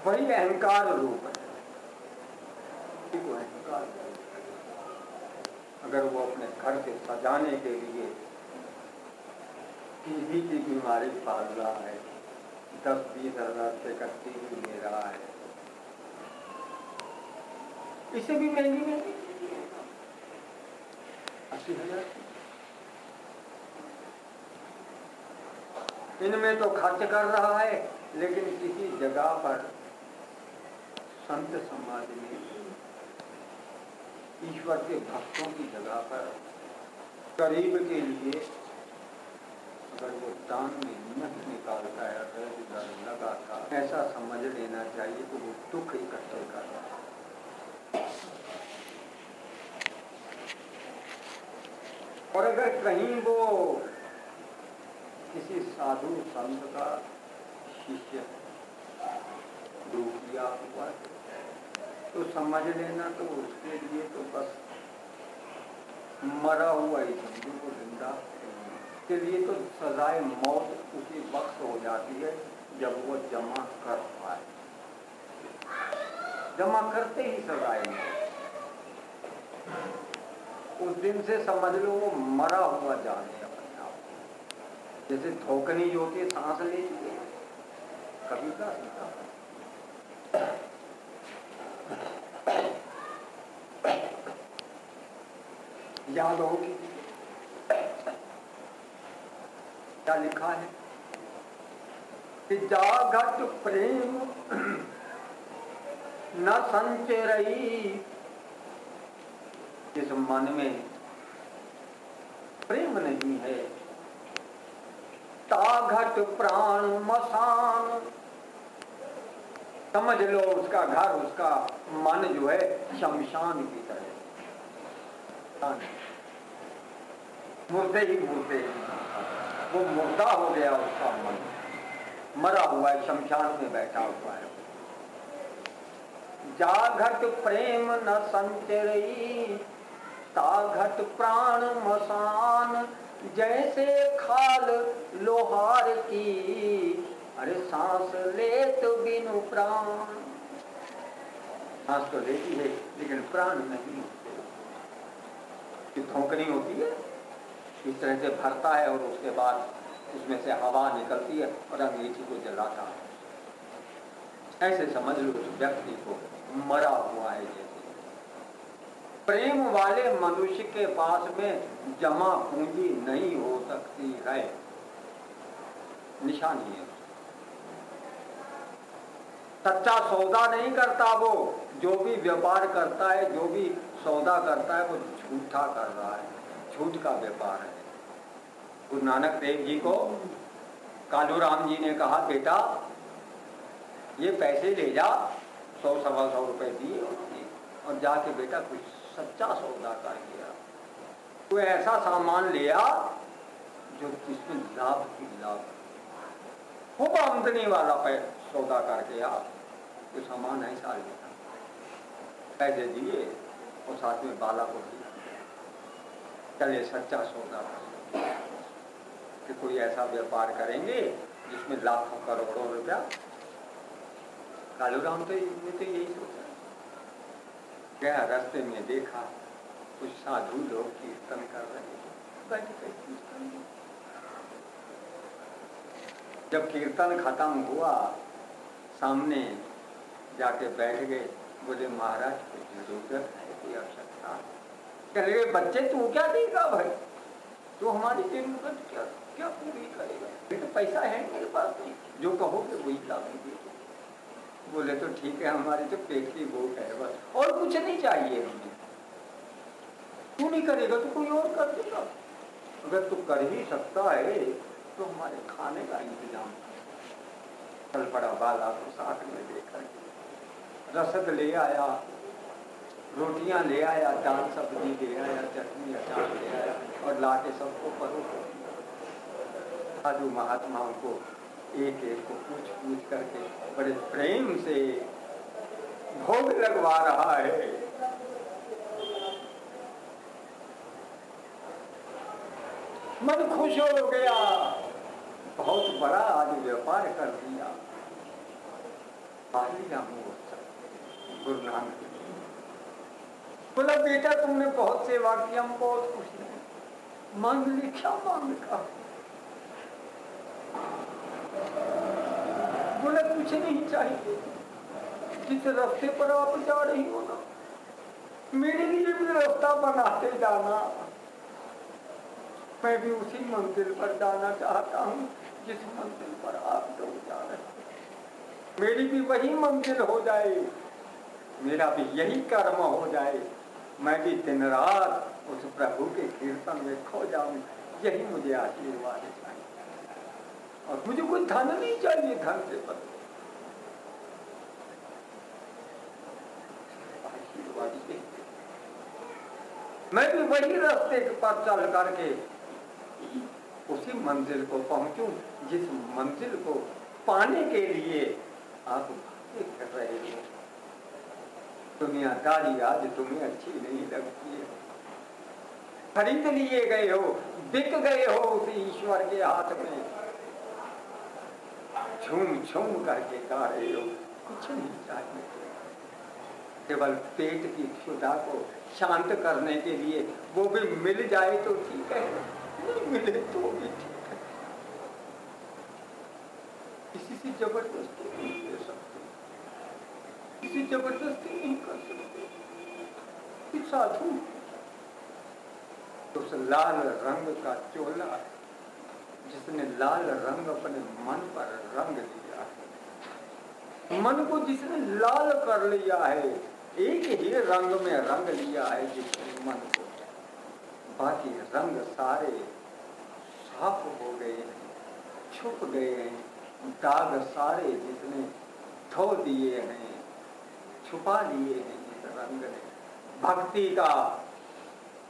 वही अहंकार रूप है। अहंकार अगर वो अपने घर के सजाने के लिए टीबी की बीमारी पाल रहा है, 10-20 हजार से का टीवी ले रहा है, इसे भी महंगी में 80,000। इनमें तो खर्च कर रहा है, लेकिन किसी जगह पर संत समाज में ईश्वर के भक्तों की जगह पर गरीब के लिए अगर वो दान में नहीं निकालता है, अगर लगाता, ऐसा समझ लेना चाहिए कि वो दुख इकट्ठे कर रहा है। और अगर कहीं वो किसी साधु संत का शिष्य किया हुआ तो समझ लेना तो उसके लिए तो बस मरा हुआ ही समझो, वो जिंदा के लिए तो सजाए मौत उसी वक्त हो जाती है जब वो जमा कर पाए। जमा करते ही सजाए मौत, उस दिन से समझ लो वो मरा हुआ जाने अपने आप। जैसे धोकनी जो होती है सांस लेती है, कभी का सीता याद होगी। क्या लिखा है कि जागत प्रेम न संचरई, जिस मन में प्रेम नहीं है, ताघट प्राण मसान, समझ लो उसका घर, उसका मन जो है शमशान की तरह, मुर्दे ही मुर्दे, वो मुर्दा हो गया उसका मन, मरा हुआ है, शमशान में बैठा हुआ है। जाघट प्रेम न संचरई, ताघट प्राण मसान, जैसे खाल लोहार की, अरे सांस ले तो बिनु प्राण, सांस तो लेती है लेकिन प्राण नहीं होते। कि धोकनी होती है इस तरह से भरता है और उसके बाद उसमें से हवा निकलती है और अंग्रेजी को जलाता है। ऐसे समझ लो उस व्यक्ति को मरा हुआ है जैसे। प्रेम वाले मनुष्य के पास में जमा पूंजी नहीं हो सकती है, निशानी है। सच्चा सौदा नहीं करता वो, जो भी व्यापार करता है, जो भी सौदा करता है, वो झूठा कर रहा है, झूठ का व्यापार है। गुरु नानक देव जी को कालू राम जी ने कहा, बेटा ये पैसे ले जा, 100-125 रुपए दिए और जाके बेटा कुछ सच्चा सौदा कर दिया, कोई ऐसा सामान ले आ जो जिसमें लाभ की लाभ, खूब आमदनी वाला सौदा करके आ, तो सामान ऐसा लेता, पैसे दिए और साथ में बाला को दिया, चले सच्चा सौदा कि कोई ऐसा व्यापार करेंगे जिसमें लाखों करोड़ों रुपया। कालू राम तो यही सोचा, गया रास्ते में देखा कुछ साधु लोग कीर्तन कर रहे हैं, जब कीर्तन खत्म हुआ सामने जाके बैठ गए, बोले महाराज कुछ जरूरत है, कोई आवश्यकता है? कहने लगे बच्चे तू क्या देगा भाई, तो हमारी जरूरत क्या क्या पूरी करेगा, तो पैसा है मेरे पास नहीं, जो कहोगे वही ला देंगे। बोले तो ठीक है, हमारी तो पेट की भूख है बस, और कुछ नहीं चाहिए हमें। तू नहीं करेगा तो कोई और कर देगा, अगर तू कर ही सकता है तो हमारे खाने का इंतजाम। चल पड़ा बाला को साथ में लेकर रसद ले आया, रोटियां ले आया, दाल सब्जी ले आया, चटनी अचार ले आया और लाके सबको परोसा। साधु महात्माओं को एक एक को पूछ करके बड़े प्रेम से भोग लगवा रहा है। मन खुश हो गया, बहुत बड़ा आज व्यापार कर दिया। गुरु नानक बोला बेटा तुमने बहुत सेवा की, हम बहुत खुश हैं, मांग ली, क्या मांग का? बोला कुछ नहीं चाहिए, जिस रास्ते पर आप जा रही हो ना, मेरे लिए भी रास्ता बनाते जाना, मैं भी उसी मंजिल पर जाना चाहता हूँ जिस मंजिल पर आप लोग जा रहे हैं, मेरी भी वही मंजिल हो जाए, मेरा भी यही कर्म हो जाए, मैं भी दिन रात उस प्रभु के कीर्तन में खो जाऊं, यही मुझे आशीर्वाद चाहिए। और मुझे कोई धन नहीं चाहिए, धन से पर आशीर्वाद चाहिए। मैं भी वही रास्ते पर चल करके उसी मंजिल को पहुंचूं जिस मंजिल को पाने के लिए आप कर रहे हो। दुनियादारी आज तुम्हें अच्छी नहीं लगती है, खरीद लिए गए हो, बिक गए हो उस ईश्वर के हाथ में, झूम झूम करके गा रहे हो, कुछ नहीं चाहिए, केवल पेट की क्षुधा को शांत करने के लिए, वो भी मिल जाए तो ठीक है, नहीं मिले तो भी ठीक है, किसी से जबरदस्ती नहीं दे सकते, किसी जबरदस्ती नहीं कर सकते। साधु उस लाल रंग का चोला जिस जिसने लाल रंग अपने मन पर रंग लिया है, मन को जिसने लाल कर लिया है, एक ही रंग में रंग लिया है जिसने मन को, बाकी रंग सारे साफ हो गए हैं, छुप गए हैं, दाग सारे जिसने धो दिए हैं, छुपा लिए हैं इस रंग ने। भक्ति का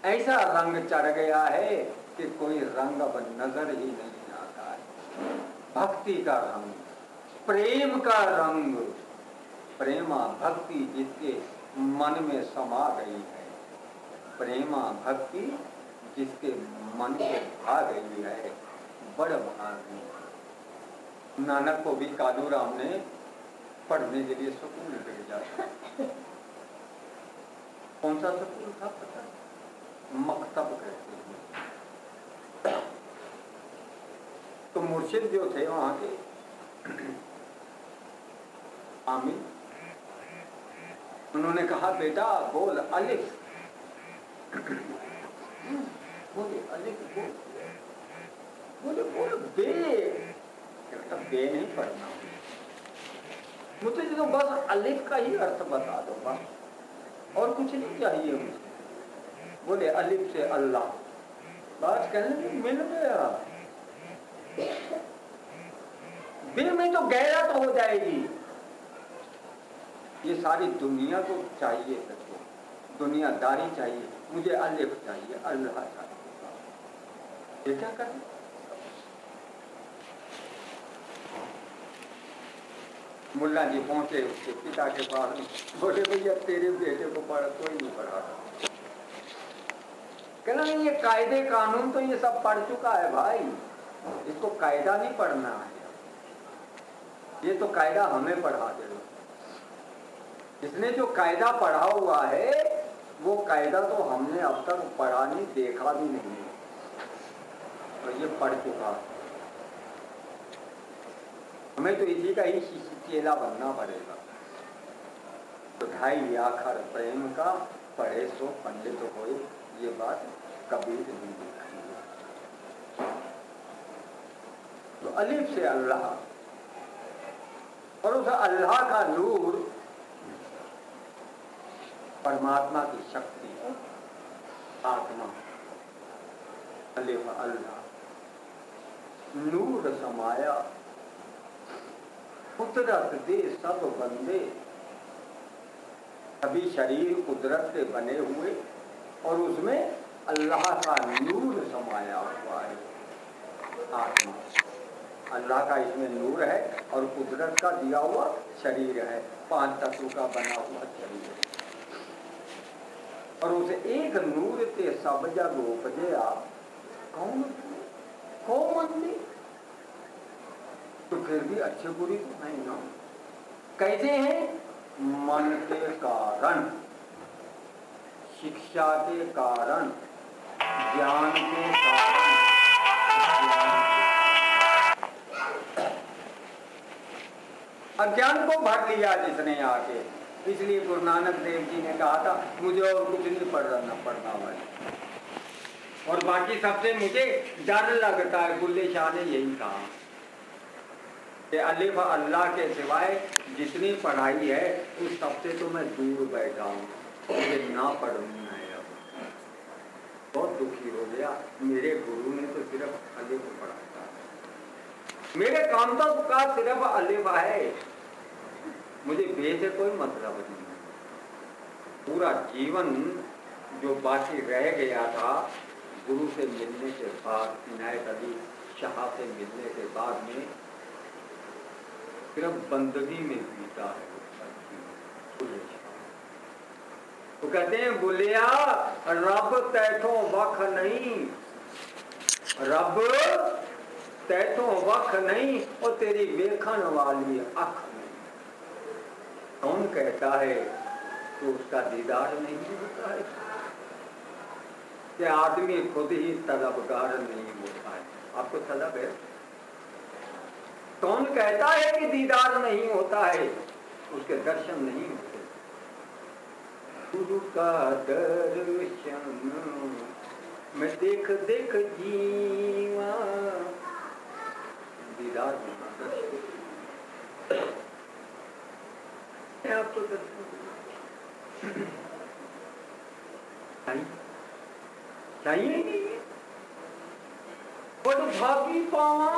ऐसा रंग चढ़ गया है कि कोई रंग अब नजर ही नहीं आता है। भक्ति का रंग, प्रेम का रंग, प्रेमा भक्ति जिसके मन में समा गई है, प्रेमा भक्ति जिसके मन को भा गई है, बड़ भागी। नानक को भी कालूराम ने पढ़ने के लिए स्कूल भेजा था। कौन सा स्कूल था पता? मकतब कहते हैं। तो मुर्शिद जो थे वहां के आमिर, उन्होंने कहा बेटा बोल अलिफ, बोले अलिफ बोल, बोले बोल बे, बे नहीं पढ़ना मुझे, तो बस अलिफ का ही अर्थ बता दो बस, और कुछ नहीं चाहिए मुझे। बोले अलिफ से अल्लाह, बात कहने मिल गया। दिल में तो गैरत हो जाएगी। ये सारी दुनिया को चाहिए, सबको दुनियादारी चाहिए, मुझे अलिफ चाहिए, अल्लाह चाहिए। ये क्या करें? मुल्ला जी पहुंचे उसके पिता के पास, बोले भैया तेरे बेटे को पढ़, कोई नहीं पढ़ा। कहना नहीं, ये कायदे कानून तो ये सब पढ़ चुका है भाई, इसको कायदा नहीं पढ़ना है, ये तो कायदा हमें पढ़ा दे। इसने जो कायदा पढ़ा हुआ है वो कायदा तो हमने अब तक पढ़ा नहीं, देखा भी नहीं, तो ये पढ़ चुका है। हमें तो इसी का ही चेला बनना पड़ेगा। तो ढाई आखर प्रेम का पढ़े सो पंडित होए, ये बात कबीर नहीं देखी है। तो अलिफ से अल्लाह, और उस अल्लाह का नूर परमात्मा की शक्ति, आत्मा, अलिफ अल्लाह, नूर समाया, कुदरत दे सब बंदे, सभी शरीर कुदरत से बने हुए और उसमें अल्लाह का नूर समाया हुआ है। आत्मा, अल्लाह का इसमें नूर है और कुदरत का दिया हुआ शरीर है, 5 तत्व का बना हुआ शरीर है। और उसे एक नूर के सब जग उपजया, कौन ने? तो फिर भी अच्छे बुरी तो नहीं ना। कैसे हैं? मन के कारण, शिक्षा के कारण, ज्ञान के कारण, अज्ञान को भर लिया जिसने आके। इसलिए गुरु नानक देव जी ने कहा था मुझे और कुछ नहीं पढ़ना भाई, और बाकी सबसे मुझे डर लगता है। बुल्ले शाह ने यही कहा कि अलिफ अल्लाह के सिवाय जितनी पढ़ाई है उस सबसे तो मैं दूर बैठा हूँ, मुझे ना पढ़ना है। अब बहुत दुखी हो गया, मेरे गुरु ने तो सिर्फ अलिफ पढ़ाया, मेरे काम का सिर्फ अलिफ है, मुझे बे से कोई मतलब नहीं। पूरा जीवन जो बाकी रह गया था गुरु से मिलने के बाद, इनायत अली शाह से मिलने के बाद में सिर्फ बंदगी में बीता है। तो कहते हैं बोलिया रब तैथों वख नहीं, रब तैथों वख नहीं, और तेरी वेखन वाली अख नहीं। कौन कहता है तो उसका दीदार नहीं होता है, कि आदमी खुद ही तलबगार नहीं होता है। आपको तलब है? कौन कहता है कि दीदार नहीं होता है? उसके दर्शन नहीं होते। गुरु का दर्शन मैं देख देख जीवा, चाहिए ही नहीं है। बड़ भागी पावा,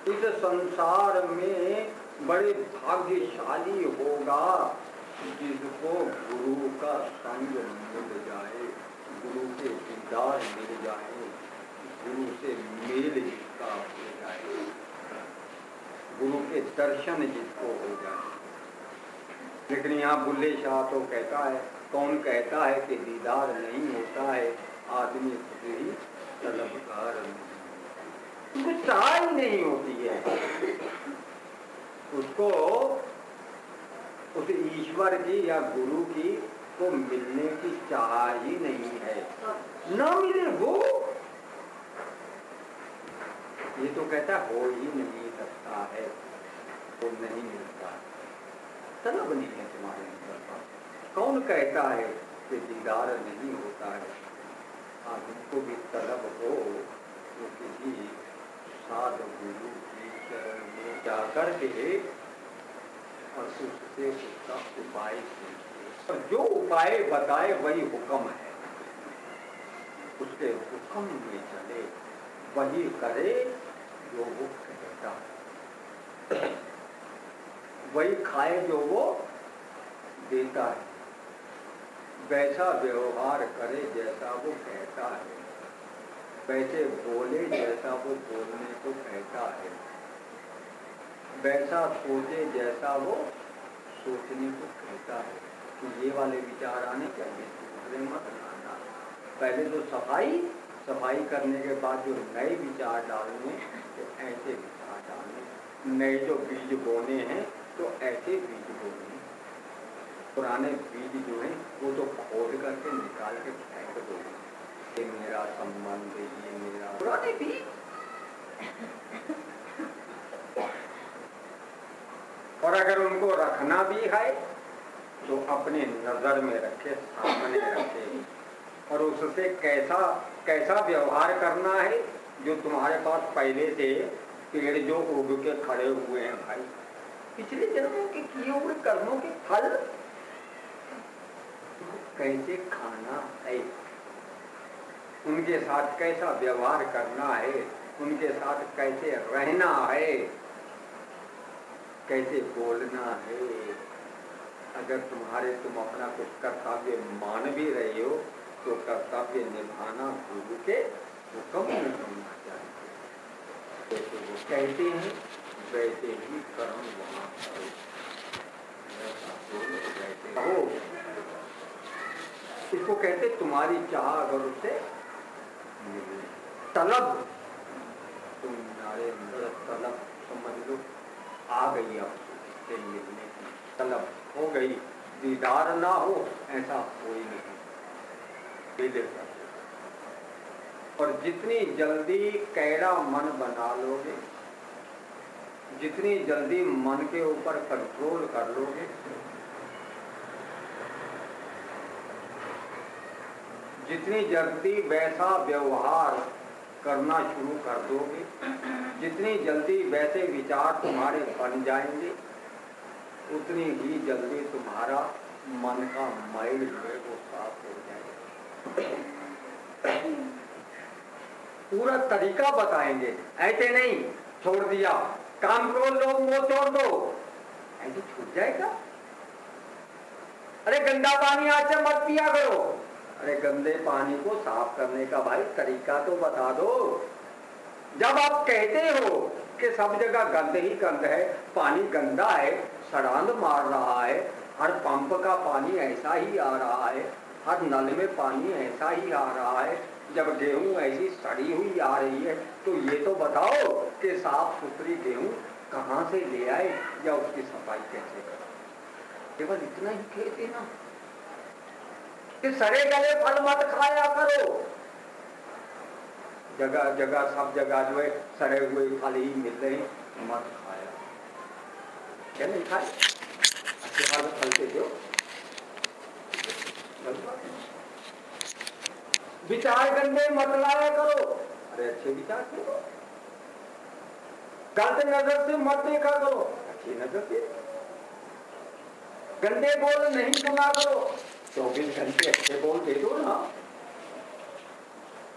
इस संसार में बड़े भाग्यशाली होगा जिसको गुरु का संग मिल जाए, गुरु के दीदार मिल जाए, गुरु से मेल जिसका हो जाए, गुरु के दर्शन जिसको हो जाए। लेकिन यहाँ बुल्ले शाह तो कहता है, कौन कहता है कि दीदार नहीं होता है, आदमी खुद ही तलबगार नहीं, कुछ चाह ही नहीं होती है उसको, उस ईश्वर की या गुरु की को मिलने की चाह ही नहीं है। ना मिले वो, ये तो कहता हो ही नहीं सकता है, वो नहीं मिलता, तलब नहीं है तुम्हारे अंदर का। कौन कहता है कि दीदार नहीं होता है? आदमी को भी तलब हो तो किसी साधु गुरु की शरण में जाकर के और उससे उसका उपाय सीखे, और जो उपाय बताए वही हुक्म है, उसके हुक्म में चले, वही करे जो वो कहता है, वही खाए जो वो देता है, वैसा व्यवहार करे जैसा वो कहता है, वैसे बोले जैसा वो बोलने को कहता है, वैसा सोचे जैसा वो सोचने को कहता है। कि ये वाले विचार आने चाहिए, दूसरे मत आना। पहले तो सफाई करने के बाद जो नए विचार डालने, तो ऐसे विचार डालने, नए जो बीज बोने हैं तो ऐसे बीज बोने, पुराने बीज जो हैं वो तो खोद करके निकाल के फेंक दो, ये मेरा संबंध, ये मेरा, पुराने बीज। और अगर उनको रखना भी है तो अपने नजर में रखे, सामने रखे, और उससे कैसा व्यवहार करना है, जो तुम्हारे पास पहले से पेड़ जो उग के खड़े हुए हैं भाई, पिछले जन्मों के किए हुए कर्मों के फल, कैसे खाना है, उनके साथ कैसा व्यवहार करना है, उनके साथ कैसे रहना है, कैसे बोलना है। अगर तुम अपना कुछ कर्तव्य मान भी रहे हो तो कर्तव्य निभाना गुरु के हुक्म में होना चाहिए। जैसे वो कहते हैं वैसे ही कर्म वहाँ करो, वैसा हो। इसको कहते तुम्हारी चाह अगर उससे मिले, तलब, तुम्हारे अंदर तलब समझ लो आ गई, अब से मिलने की तलब हो गई, दीदार ना हो ऐसा कोई नहीं मिलेगा। और जितनी जल्दी कैड़ा मन बना लोगे, जितनी जल्दी मन के ऊपर कंट्रोल कर लोगे, जितनी जल्दी वैसा व्यवहार करना शुरू कर दोगे, जितनी जल्दी वैसे विचार तुम्हारे बन जाएंगे, उतनी ही जल्दी तुम्हारा मन का मैल जो है वो साफ हो जाएगा। पूरा तरीका बताएंगे, ऐसे नहीं छोड़ दिया, काम करो, लोग वो छोड़ दो, ऐसे छूट जाएगा। अरे गंदा पानी आज से मत पिया करो, अरे गंदे पानी को साफ करने का भाई तरीका तो बता दो। जब आप कहते हो कि सब जगह गंद ही गंद है, पानी गंदा है, सड़ांध मार रहा है, हर पंप का पानी ऐसा ही आ रहा है, हर नल में पानी ऐसा ही आ रहा है, जब गेहूं ऐसी सड़ी हुई आ रही है, तो ये तो बताओ कि साफ सुथरी गेहूं कहाँ से ले आए या उसकी सफाई कैसे करें। केवल इतना ही कहते ना कि सड़े गले फल मत खाया करो। जगह जगह सब जगह जो है सड़े हुए फल ही मिल रहे, मत खाया। क्या नहीं खाए, अच्छे फल से दो। विचार गंदे मत लाया करो, अरे अच्छे विचार करो। गलत नजर से मत देखा करो, अच्छी नजर से। गंदे बोल नहीं सुना करो, 24 घंटे अच्छे बोल दे दो ना।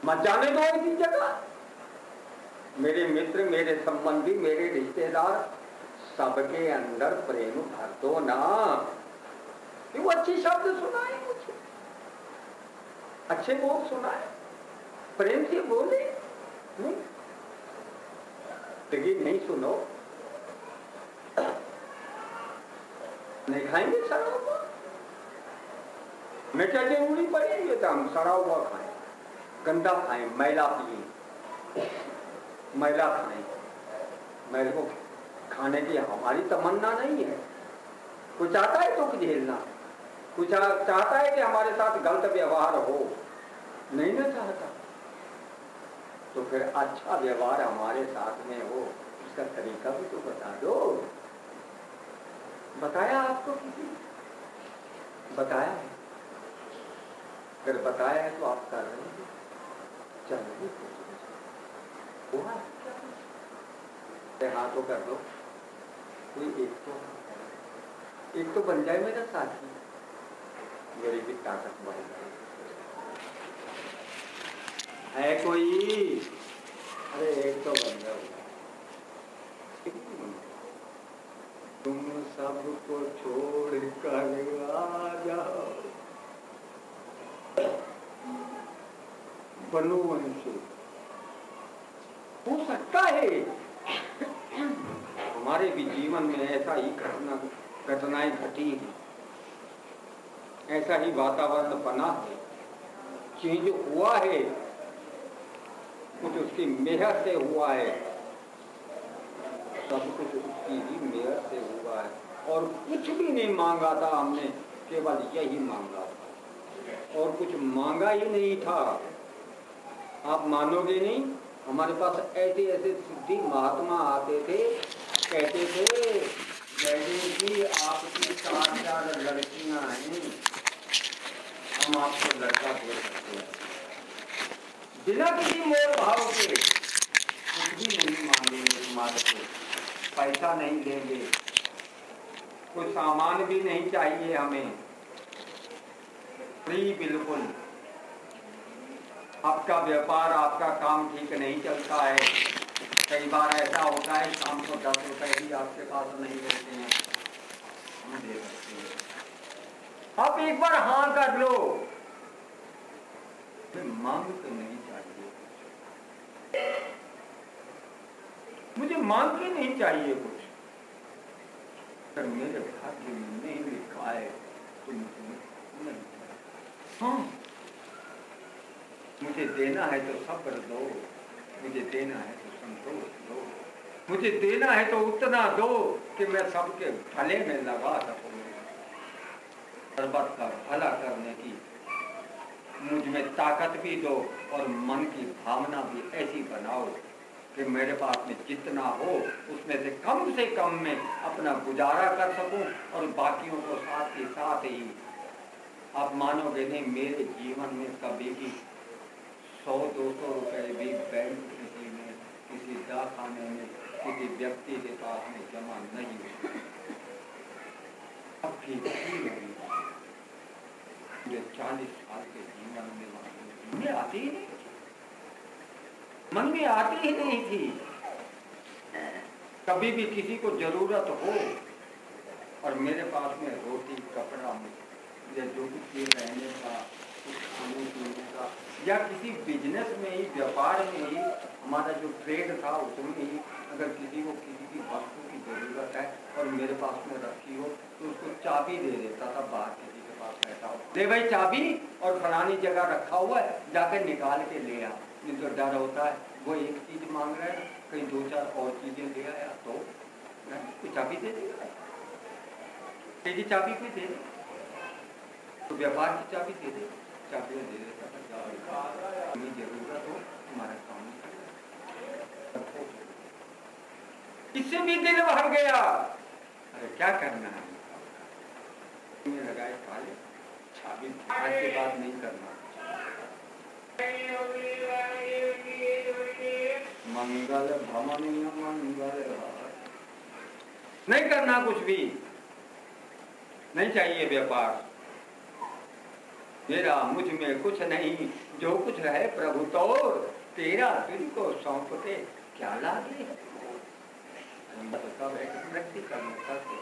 मत जाने दो ऐसी जगह। मेरे मित्र, मेरे संबंधी, मेरे रिश्तेदार, सबके अंदर प्रेम भर दो ना। कि वो अच्छी शब्द सुनाए मुझे, अच्छे बोल सुनाए, प्रेम से बोले। नहीं लेकिन नहीं सुनो, नहीं खाएंगे सड़ा हुआ। मैं क्या जरूरी पड़ेंगे तो हम सड़ा हुआ खाएं, गंदा खाएं, मैला पिए, मैला खाएं। मैल को खाने की हमारी तमन्ना नहीं है। कुछ आता है दुख झेलना, कुछ चाहता है कि हमारे साथ गलत व्यवहार हो, नहीं ना चाहता। तो फिर अच्छा व्यवहार हमारे साथ में हो, उसका तरीका भी तो बता दो। बताया आपको किसी? बताया है? फिर बताया है तो आप कर रहे हैं, चलिए हुआ हाथों कर दो। कोई एक तो बन जाए मेरा साथी, मेरी भी ताकत बढ़ जाए। है कोई? अरे एक तो बन जाओ। तुम सबको छोड़ कर आ जाओ, बनो वंशु। हो सकता है हमारे भी जीवन में ऐसा ही घटनाएं घटी है, ऐसा ही वातावरण बना है, चेंज हुआ है, कुछ उसकी मेहर से हुआ है, सब कुछ उसकी ही मेहर से हुआ है। और कुछ भी नहीं मांगा था हमने, केवल यही मांगा था, और कुछ मांगा ही नहीं था। आप मानोगे नहीं, हमारे पास ऐसे ऐसे सिद्धि महात्मा आते थे, कहते थे जैसे कि आपकी 4 लड़कियां हैं, हम आपको लड़का दे सकते हैं, बिना किसी मोह भाव के। कुछ भी नहीं मांगेंगे तुम्हारे से, पैसा नहीं देंगे, कोई सामान भी नहीं चाहिए हमें, फ्री बिल्कुल। आपका व्यापार, आपका काम ठीक नहीं चलता है, कई बार ऐसा होता है शाम को 10 रुपए भी आपके पास नहीं रहते हैं, हम दे सकते हैं। आप एक बार हाँ कर लो, मांग तो नहीं चाहिए, मुझे मांग के नहीं चाहिए कुछ, अगर मेरे भाग्य में नहीं लिखा है तो मुझे नहीं। हाँ, मुझे देना है तो सब्र दो, मुझे देना है तो संतोष दो, मुझे देना है तो उतना दो कि मैं सबके भले में लगा सकूं। सर्वत का भला करने की मुझ में ताकत भी दो, और मन की भावना भी ऐसी बनाओ कि मेरे पास में जितना हो उसमें से कम में अपना गुजारा कर सकूं, और बाकियों को साथ ही साथ ही। आप मानोगे नहीं, मेरे जीवन में कभी भी 100-200 रुपए भी बैंक किसी में, किसी डाकखाने में, किसी व्यक्ति के पास में जमा नहीं हुआ। अब भी मुझे 40 साल के जीवन में मुझे आती ही नहीं, मन में आती ही नहीं थी। कभी भी किसी को जरूरत हो और मेरे पास में रोटी कपड़ा या जो कुछ रहने का, कुछ खाने पीने का, या किसी बिजनेस में ही, व्यापार में ही, हमारा जो ट्रेड था उसमें ही अगर किसी को किसी की वस्तु की जरूरत है और मेरे पास में रखी हो तो उसको चाबी दे देता था। बाहर किसी के पास बैठा हो, ले भाई चाबी, और फलानी जगह रखा हुआ है, जाकर निकाल के ले आ। नहीं तो डर होता है वो एक चीज मांग रहा है, कहीं 2-4 और चीजें ले आया तो चाबी दे देगा, तेरी चाबी भी दे, तो व्यापार की चाबी दे दे, चाबियां दे देता था। जरूरत हो तुम्हारा काम, इससे भी दिल भर गया। अरे क्या करना है, लगाए खा ले, चाबी आज के बाद नहीं करना। मंगल भमनीय मंगल, नहीं करना कुछ भी, नहीं चाहिए व्यापार, मेरा मुझ में कुछ नहीं, जो कुछ रहे प्रभु तो तेरा तुझको सौंपते क्या लागे।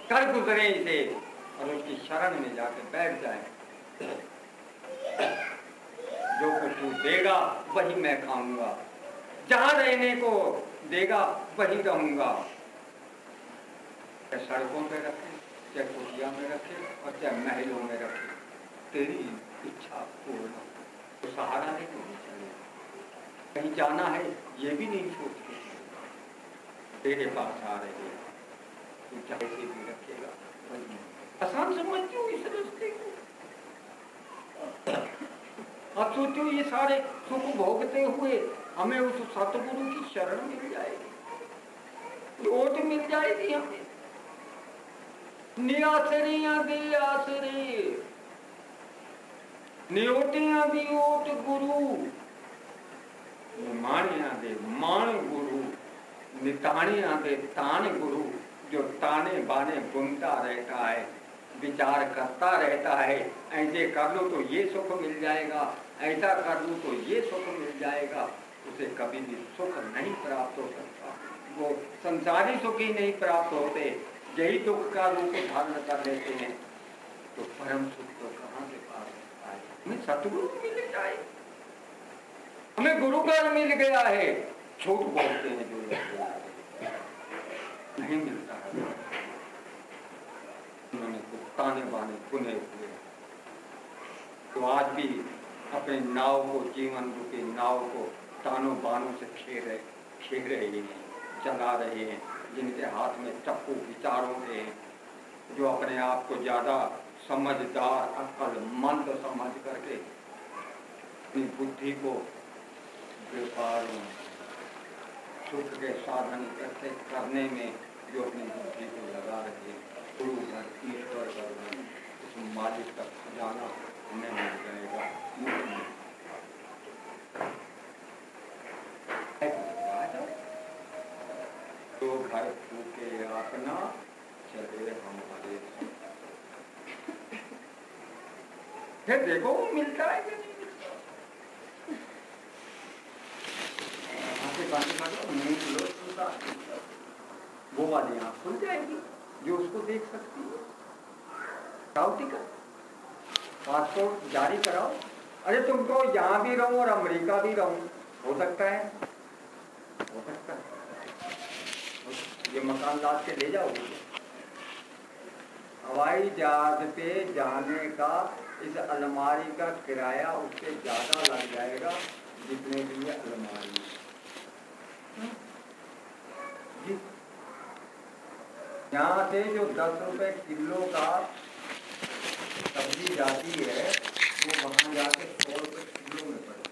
कर गुजरे इसे और उसकी शरण में जाके बैठ जाए। जो कुछ तू देगा वही मैं खाऊंगा, जहां रहने को देगा वही रहूंगा। चाहे सड़कों पे रखे, चाहे कुटिया में रखे और चाहे महलों में रखे, तेरी इच्छा पूर्ण हो। तो सहारा नहीं चले, कहीं जाना है ये भी नहीं सोचते, तेरे पास आ रहे हैं, तू चाहे से भी रखेगा। आसान समझती हूँ इस रास्ते को। अब सोचो ये सारे सुख भोगते हुए हमें उस सतगुरु की शरण मिल जाएगी, ओट मिल जाएगी हमें। नियासरियां दे आसरे, नियोटियां दी ओट गुरु, माणियां दे मान गुरु, निताणियां दे तान गुरु। जो ताने बाने बुनता रहता है, विचार करता रहता है, ऐसे कर लो तो ये सुख मिल जाएगा, ऐसा कर लूं तो ये सुख मिल जाएगा, उसे कभी भी सुख नहीं प्राप्त हो सकता। वो संसारी सुख ही नहीं प्राप्त होते, यही दुख का रूप धारण कर लेते हैं, तो परम सुख तो कहाँ से पास आए। हमें सतगुरु मिल जाए, हमें गुरु घर मिल गया है। झूठ बोलते हैं जो लोग, नहीं मिलता है। उन्होंने कुछ ताने बाने बुने हुए, तो आज भी अपने नाव को, जीवन रूपी नाव को तानों बानों से खेर रहे हैं, चला रहे हैं, जिनके हाथ में चप्पू विचारों के हैं, जो अपने आप को ज्यादा समझदार, अक्लमंद समझ करके अपनी बुद्धि को व्यापारों, सुख के साधन इकट्ठे करने में जो अपनी बुद्धि को लगा रहे हैं। गुरु घर, ईश्वर घर, उस मालिक का खजाना हमें मिल जाएगा। तो घर फूके अपना चले हमारे, फिर देखो वो मिलता है कि नहीं मिलता। वो वाली आँख खुल जाएगी जो उसको देख सकती है। कराओ टिकट, पासपोर्ट जारी कराओ। अरे तुमको यहाँ भी रहूं और अमेरिका भी रहूं, हो सकता है, हो सकता है। ये मकान लाद के ले जाओगे। हवाई जहाज पे जाने का इस अलमारी का किराया उससे ज्यादा लग जाएगा जितने के लिए अलमारी जी। यहाँ से जो 10 रुपए किलो का सब्जी जाती है वो वहां जाके 100 रुपए किलो में पड़ेगा।